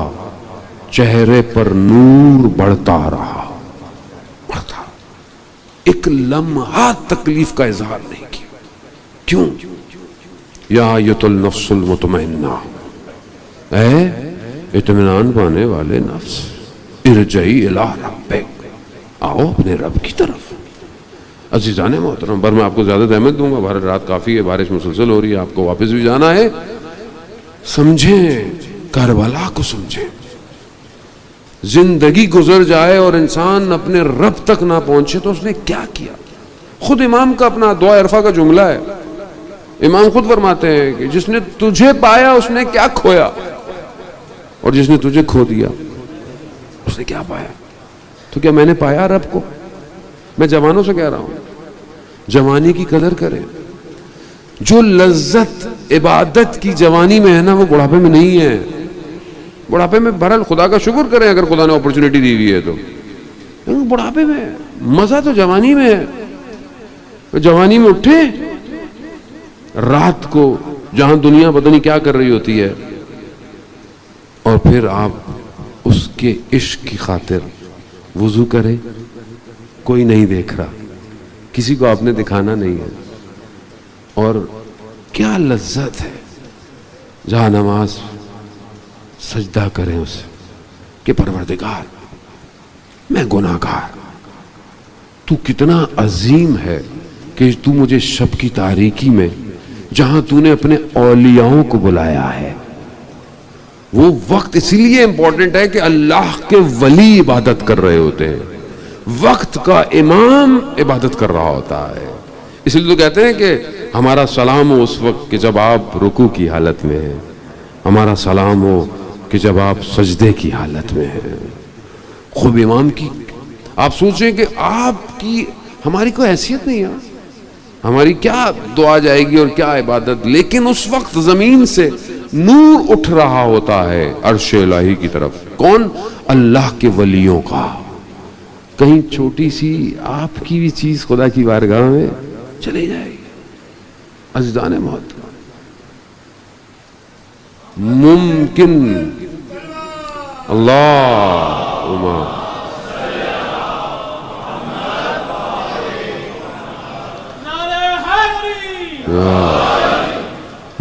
چہرے پر نور بڑھتا رہا, بڑھتا. ایک لمحہ تکلیف کا اظہار نہیں کیا. کیوں؟ یا ایت النفس المطمئنہ, اے اطمینان پانے والے نفس, ارجعی الی ربک, آؤ اپنے رب کی طرف. عزیزان محترم, پر میں آپ کو زیادہ اہمیت دوں گا, بھارت رات کافی ہے, بارش مسلسل ہو رہی ہے, آپ کو واپس بھی جانا ہے. سمجھیں کربلا کو, سمجھیں. زندگی گزر جائے اور انسان اپنے رب تک نہ پہنچے تو اس نے کیا کیا. خود امام کا اپنا دعا عرفہ کا جملہ ہے. امام خود فرماتے ہیں کہ جس نے تجھے پایا اس نے کیا کھویا, اور جس نے تجھے کھو دیا اس نے کیا پایا. تو کیا میں نے پایا رب کو؟ میں جوانوں سے کہہ رہا ہوں, جوانی کی قدر کریں. جو لذت عبادت کی جوانی میں ہے نا, وہ بڑھاپے میں نہیں ہے. بڑھاپے میں بہرحال خدا کا شکر کریں اگر خدا نے اپرچونٹی دی ہوئی ہے تو, بڑھاپے میں مزہ تو جوانی میں ہے. جوانی میں اٹھے رات کو جہاں دنیا پتہ نہیں کیا کر رہی ہوتی ہے, اور پھر آپ اس کے عشق کی خاطر وضو کریں. کوئی نہیں دیکھ رہا, کسی کو آپ نے دکھانا نہیں ہے, اور کیا لذت ہے جہاں نماز سجدہ کریں اسے کہ پروردگار میں گناہگار, تو کتنا عظیم ہے کہ تو مجھے شب کی تاریکی میں جہاں تو نے اپنے اولیاؤں کو بلایا ہے. وہ وقت اسی لیے امپورٹنٹ ہے کہ اللہ کے ولی عبادت کر رہے ہوتے ہیں, وقت کا امام عبادت کر رہا ہوتا ہے. اس لیے تو کہتے ہیں کہ ہمارا سلام ہو اس وقت کہ جب آپ رکوع کی حالت میں ہیں, ہمارا سلام ہو کہ جب آپ سجدے کی حالت میں ہیں. خوب امام کی آپ سوچیں کہ آپ کی ہماری کوئی حیثیت نہیں ہے, ہماری کیا دعا جائے گی اور کیا عبادت, لیکن اس وقت زمین سے نور اٹھ رہا ہوتا ہے عرش الہی کی طرف. کون؟ اللہ کے ولیوں کا. کہیں چھوٹی سی آپ کی بھی چیز خدا کی بارگاہ میں چلی جائے گی. عزیزان محترم, ممکن اللہم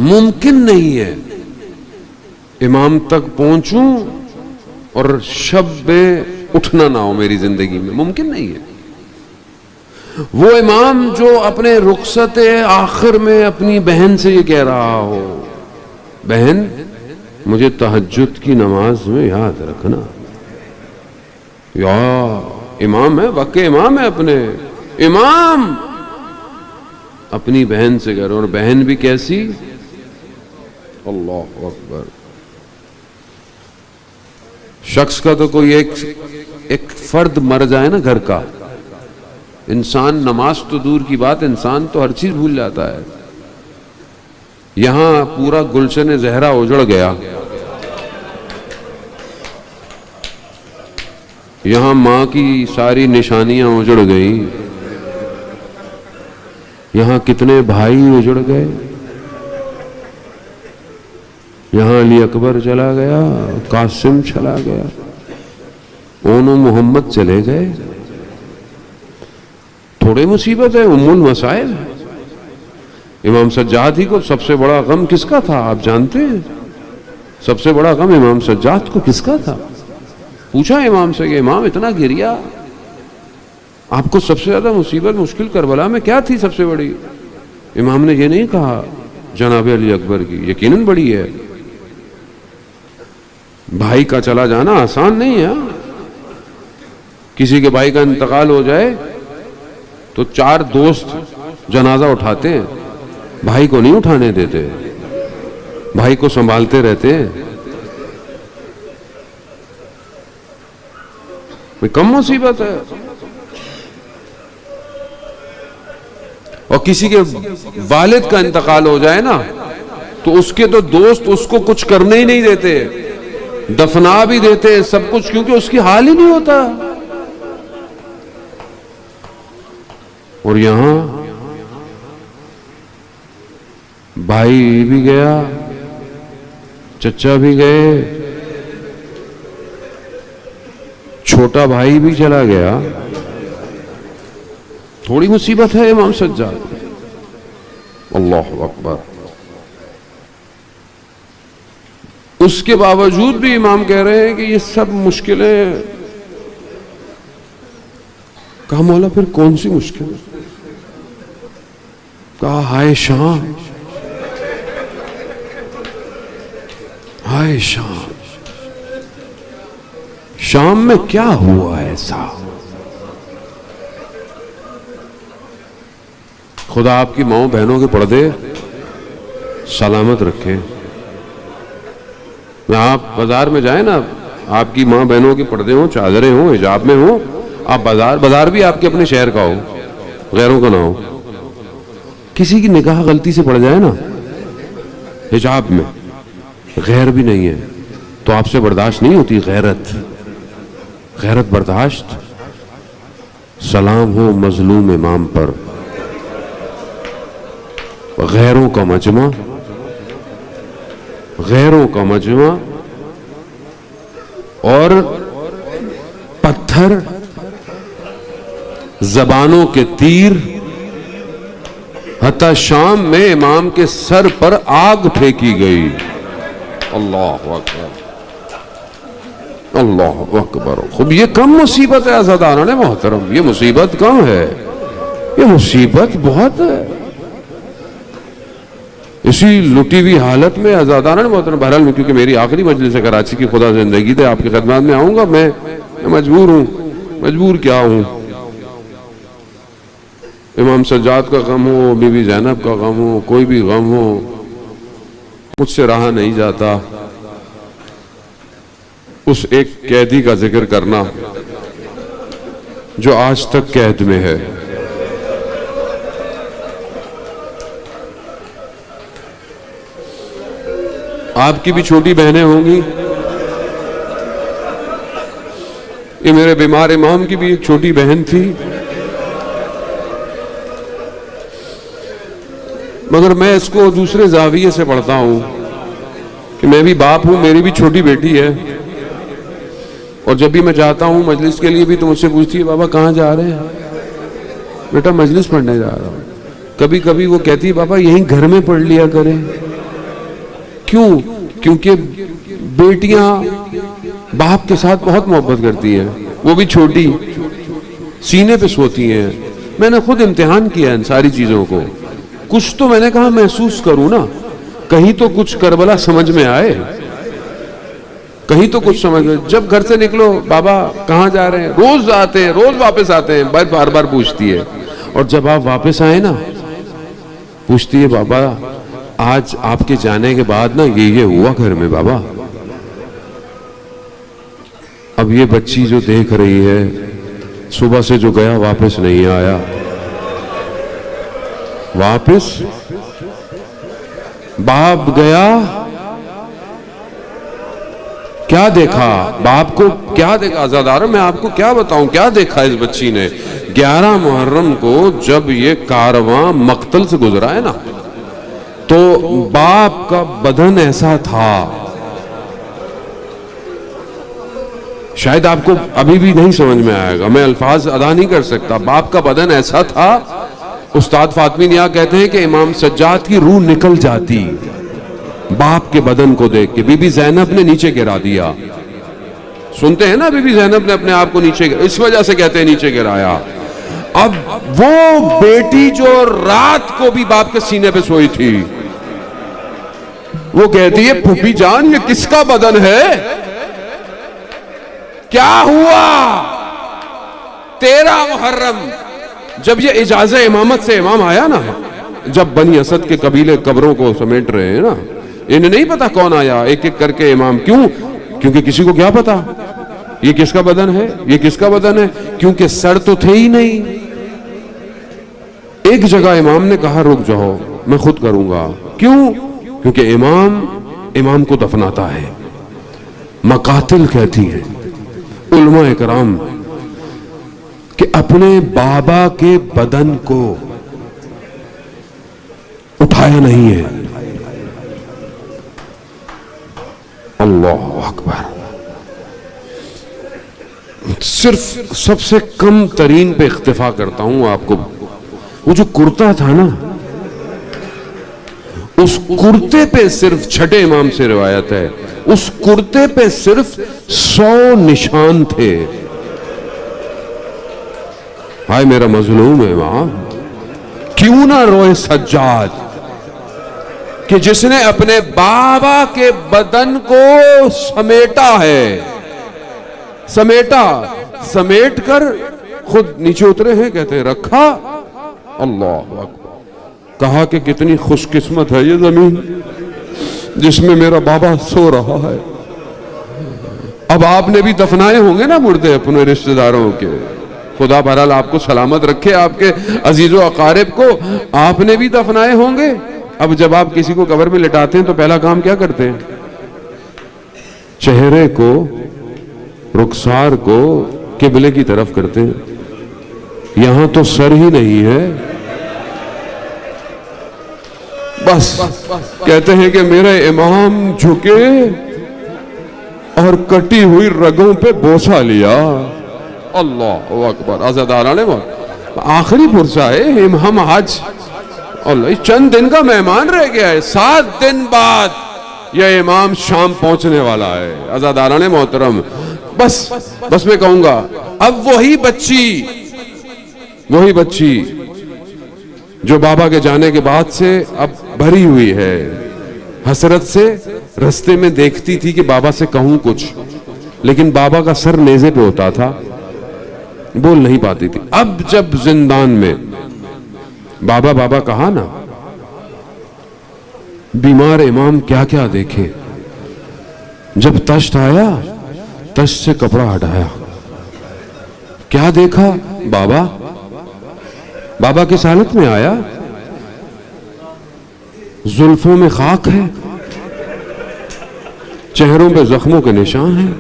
ممکن نہیں ہے امام تک پہنچوں اور شب میں اٹھنا نہ ہو میری زندگی میں. ممکن نہیں ہے. وہ امام جو اپنے رخصت آخر میں اپنی بہن سے یہ کہہ رہا ہو, بہن مجھے تہجد کی نماز میں یاد رکھنا. یا امام ہے, واقعی امام ہے, اپنے امام اپنی بہن سے کہہ رہا, اور بہن بھی کیسی؟ اللہ اکبر. شخص کا تو کوئی ایک فرد مر جائے نا گھر کا, انسان نماز تو دور کی بات, انسان تو ہر چیز بھول جاتا ہے. یہاں پورا گلشن زہرا اجڑ گیا, یہاں ماں کی ساری نشانیاں اجڑ گئیں, یہاں کتنے بھائی اجڑ گئے, یہاں علی اکبر چلا گیا, قاسم چلا گیا, اونو محمد چلے گئے. تھوڑے مصیبت ہے, ام المسائل. امام سجاد ہی کو سب سے بڑا غم کس کا تھا آپ جانتے ہیں؟ سب سے بڑا غم امام سجاد کو کس کا تھا؟ پوچھا امام سے کہ امام اتنا گریا, آپ کو سب سے زیادہ مصیبت مشکل کربلا میں کیا تھی سب سے بڑی؟ امام نے یہ نہیں کہا جناب علی اکبر کی, یقیناً بڑی ہے. بھائی کا چلا جانا آسان نہیں ہے. کسی کے بھائی کا انتقال ہو جائے تو 4 دوست جنازہ اٹھاتے ہیں, بھائی کو نہیں اٹھانے دیتے, بھائی کو سنبھالتے رہتے ہیں. کوئی کم مصیبت ہے؟ اور کسی کے والد کا انتقال ہو جائے نا تو اس کے تو دوست اس کو کچھ کرنے ہی نہیں دیتے, دفنا بھی دیتے ہیں سب کچھ, کیونکہ اس کی حال ہی نہیں ہوتا. اور یہاں بھائی بھی گیا, چچا بھی گئے, چھوٹا بھائی بھی چلا گیا. تھوڑی مصیبت ہے امام سجاد. اللہ اکبر. اس کے باوجود بھی امام کہہ رہے ہیں کہ یہ سب مشکلیں. کہا مولا پھر کون سی مشکل؟ کہا ہائے شام, ہائے شام. شام میں کیا ہوا ایسا؟ خدا آپ کی ماؤں بہنوں کے پردے سلامت رکھے. آپ بازار میں جائیں نا, آپ کی ماں بہنوں کے پردے ہوں, چادریں ہوں, حجاب میں ہوں. آپ بازار بھی آپ کے اپنے شہر کا ہو, غیروں کا نہ ہو. کسی کی نگاہ غلطی سے پڑ جائے نا حجاب میں, غیر بھی نہیں ہے تو آپ سے برداشت نہیں ہوتی. غیرت برداشت. سلام ہو مظلوم امام پر. غیروں کا مجمع اور پتھر, زبانوں کے تیر, حتی شام میں امام کے سر پر آگ پھینکی گئی. اللہ اکبر, اللہ اکبر. خب یہ کم مصیبت ہے عزیزان محترم, یہ مصیبت کم ہے, یہ مصیبت بہت ہے. اسی لٹی ہوئی حالت میں آزادانہ محترم، بہرحال میں کیونکہ میری آخری مجلس ہے کراچی کی، خدا زندگی دے آپ کی خدمات میں آؤں گا، میں مجبور ہوں، مجبور کیا ہوں. امام سجاد کا غم ہو، بی بی زینب کا غم ہو، کوئی بھی غم ہو، مجھ سے رہا نہیں جاتا اس ایک قیدی کا ذکر کرنا جو آج تک قید میں ہے. آپ کی بھی چھوٹی بہنیں ہوں گی، یہ میرے بیمار امام کی بھی ایک چھوٹی بہن تھی، مگر میں اس کو دوسرے زاویے سے پڑھتا ہوں کہ میں بھی باپ ہوں، میری بھی چھوٹی بیٹی ہے، اور جب بھی میں جاتا ہوں مجلس کے لیے بھی تو مجھ سے پوچھتی ہے بابا کہاں جا رہے ہیں؟ بیٹا مجلس پڑھنے جا رہا ہوں. کبھی کبھی وہ کہتی ہے بابا یہیں گھر میں پڑھ لیا کریں. کیوں؟ کیونکہ بیٹیاں باپ کے ساتھ بہت محبت کرتی ہیں، وہ بھی چھوٹی، سینے پہ سوتی ہیں. میں نے خود امتحان کیا ان ساری چیزوں کو، کچھ تو میں نے کہا محسوس کروں نا، کہیں تو کچھ کربلا سمجھ میں آئے، کہیں تو کچھ سمجھ میں. جب گھر سے نکلو بابا کہاں جا رہے ہیں، روز آتے ہیں، روز واپس آتے ہیں، بار بار پوچھتی ہے. اور جب آپ واپس آئے نا پوچھتی ہے بابا آج آپ کے جانے کے بعد نا یہ ہوا گھر میں بابا. اب یہ بچی جو دیکھ رہی ہے صبح سے جو گیا واپس نہیں آیا، واپس باپ گیا کیا دیکھا، باپ کو کیا دیکھا؟ آزادارہ میں آپ کو کیا بتاؤں کیا دیکھا اس بچی نے. 11 محرم کو جب یہ کارواں مقتل سے گزرا ہے نا تو باپ کا بدن ایسا تھا، شاید آپ کو ابھی بھی نہیں سمجھ میں آئے گا، میں الفاظ ادا نہیں کر سکتا. باپ کا بدن ایسا تھا، استاد فاطمی نیاز کہتے ہیں کہ امام سجاد کی روح نکل جاتی باپ کے بدن کو دیکھ کے. بی بی زینب نے نیچے گرا دیا، سنتے ہیں نا، بی بی زینب نے اپنے آپ کو نیچے گرا، اس وجہ سے کہتے ہیں نیچے گرایا. اب وہ بیٹی جو رات کو بھی باپ کے سینے پہ سوئی تھی وہ کہتی ہے پھوپھی جان یہ کس کا بدن ہے؟ کیا ہوا؟ 13 محرم جب یہ اجازہ امامت سے امام آیا نا، جب بنی اسد کے قبیلے قبروں کو سمیٹ رہے ہیں نا، انہیں نہیں پتا کون آیا، ایک ایک کر کے امام. کیوں؟ کیونکہ کسی کو کیا پتا یہ کس کا بدن ہے، یہ کس کا بدن ہے، کیونکہ سر تو تھے ہی نہیں. ایک جگہ امام نے کہا رک جاؤ میں خود کروں گا. کیوں؟ کیونکہ امام کو دفناتا ہے. مقاتل کہتی ہیں علماء اکرام کہ اپنے بابا کے بدن کو اٹھایا نہیں ہے. اللہ اکبر. صرف سب سے کم ترین پہ اکتفا کرتا ہوں آپ کو. وہ جو کرتا تھا نا، اس کرتے پہ صرف چھٹے امام سے روایت ہے، اس کرتے پہ صرف 100 نشان تھے. ہائے میرا مظلوم امام، کیوں نہ روئے سجاد کہ جس نے اپنے بابا کے بدن کو سمیٹا ہے، سمیٹ کر خود نیچے اترے ہیں، کہتے ہیں رکھا. اللہ اکبر. کہا کہ کتنی خوش قسمت ہے یہ زمین جس میں میرا بابا سو رہا ہے. اب آپ نے بھی دفنائے ہوں گے نا مردے اپنے رشتہ داروں کے، خدا بہرحال آپ کو سلامت رکھے، آپ کے عزیز و اقارب کو آپ نے بھی دفنائے ہوں گے. اب جب آپ کسی کو قبر میں لٹاتے ہیں تو پہلا کام کیا کرتے ہیں؟ چہرے کو، رخسار کو قبلے کی طرف کرتے ہیں. یہاں تو سر ہی نہیں ہے، بس کہتے ہیں کہ میرے امام جھکے اور کٹی ہوئی رگوں پہ بوسہ لیا. اللہ اکبر. عزاداران آخری پرسہ ہے، ہم آج اللہ چند دن کا مہمان رہ گیا ہے، 7 دن بعد یہ امام شام پہنچنے والا ہے. عزاداران محترم، بس میں کہوں گا اب وہی بچی جو بابا کے جانے کے بعد سے اب بھری ہوئی ہے، حسرت سے رستے میں دیکھتی تھی کہ بابا سے کہوں کچھ، لیکن بابا کا سر نیزے پہ ہوتا تھا، بول نہیں پاتی تھی۔ اب جب زندان میں بابا بابا کہا نا، بیمار امام کیا کیا دیکھے۔ جب تشت آیا، تشت سے کپڑا ہٹایا، کیا دیکھا؟ بابا بابا کس حالت میں آیا؟ زلفوں میں خاک ہے، چہروں پہ زخموں کے نشان ہیں۔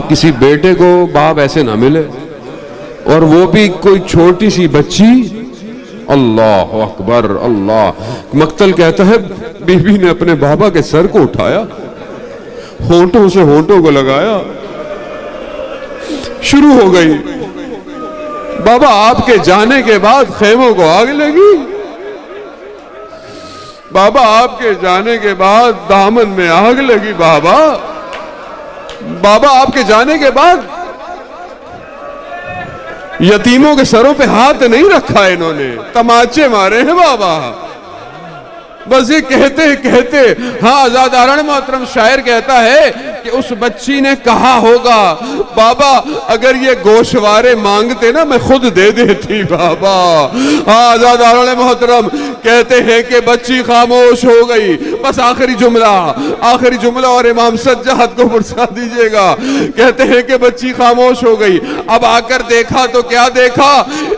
کسی بیٹے کو باپ ایسے نہ ملے، اور وہ بھی کوئی چھوٹی سی بچی۔ اللہ اکبر، اللہ۔ مقتل کہتا ہے بی بی نے اپنے بابا کے سر کو اٹھایا، ہونٹوں سے ہونٹوں کو لگایا، شروع ہو گئی۔ بابا آپ کے جانے کے بعد خیموں کو آگ لگی، بابا آپ کے جانے کے بعد دامن میں آگ لگی، بابا آپ کے جانے کے بعد یتیموں کے سروں پہ ہاتھ نہیں رکھا انہوں نے، تماچے مارے ہیں بابا۔ بس یہ کہتے ہاں آزاداران محترم شاعر کہتا ہے کہ اس بچی نے کہا ہوگا، بابا اگر یہ گوشوارے مانگتے نا میں خود دے دیتی بابا۔ ہاں آزاداران محترم کہتے ہیں کہ بچی خاموش ہو گئی۔ بس آخری جملہ اور امام سجاد کو پرسا دیجئے گا۔ کہتے ہیں کہ بچی خاموش ہو گئی، اب آ کر دیکھا تو کیا دیکھا؟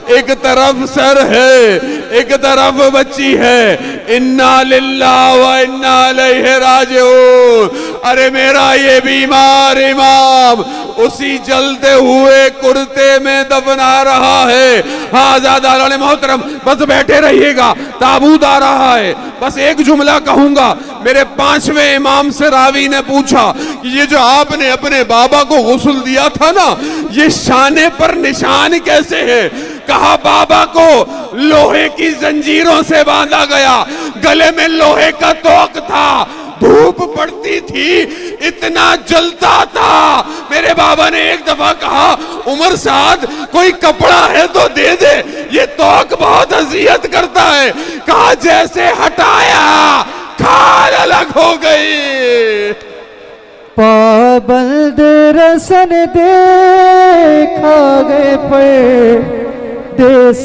ایک طرف سر ہے، ایک طرف بچی ہے۔ انا للہ و انا الیہ راجعون۔ ارے میرا یہ بیمار امام اسی جلتے ہوئے کرتے میں دفنا رہا ہے۔ ہاں آزاداران محترم بس بیٹھے رہیے گا، تابوت آ رہا ہے۔ بس ایک جملہ کہوں گا۔ میرے 5ویں امام سے راوی نے پوچھا کہ یہ جو آپ نے اپنے بابا کو غسل دیا تھا نا، یہ شانے پر نشان کیسے ہے؟ کہا بابا کو لوہے کی زنجیروں سے باندھا گیا، گلے میں لوہے کا توق تھا، دھوپ پڑتی تھی اتنا جلتا تھا۔ میرے بابا نے ایک دفعہ کہا عمر سعد کوئی کپڑا ہے تو دے دے، یہ توق بہت اذیت کرتا ہے۔ کہا جیسے ہٹایا کھال الگ ہو گئی۔ پابند رسن دیکھا گئے پردیس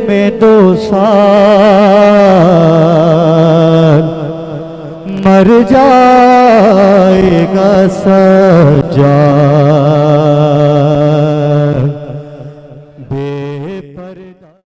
میں 2 سال، مر جائے گا سجاد۔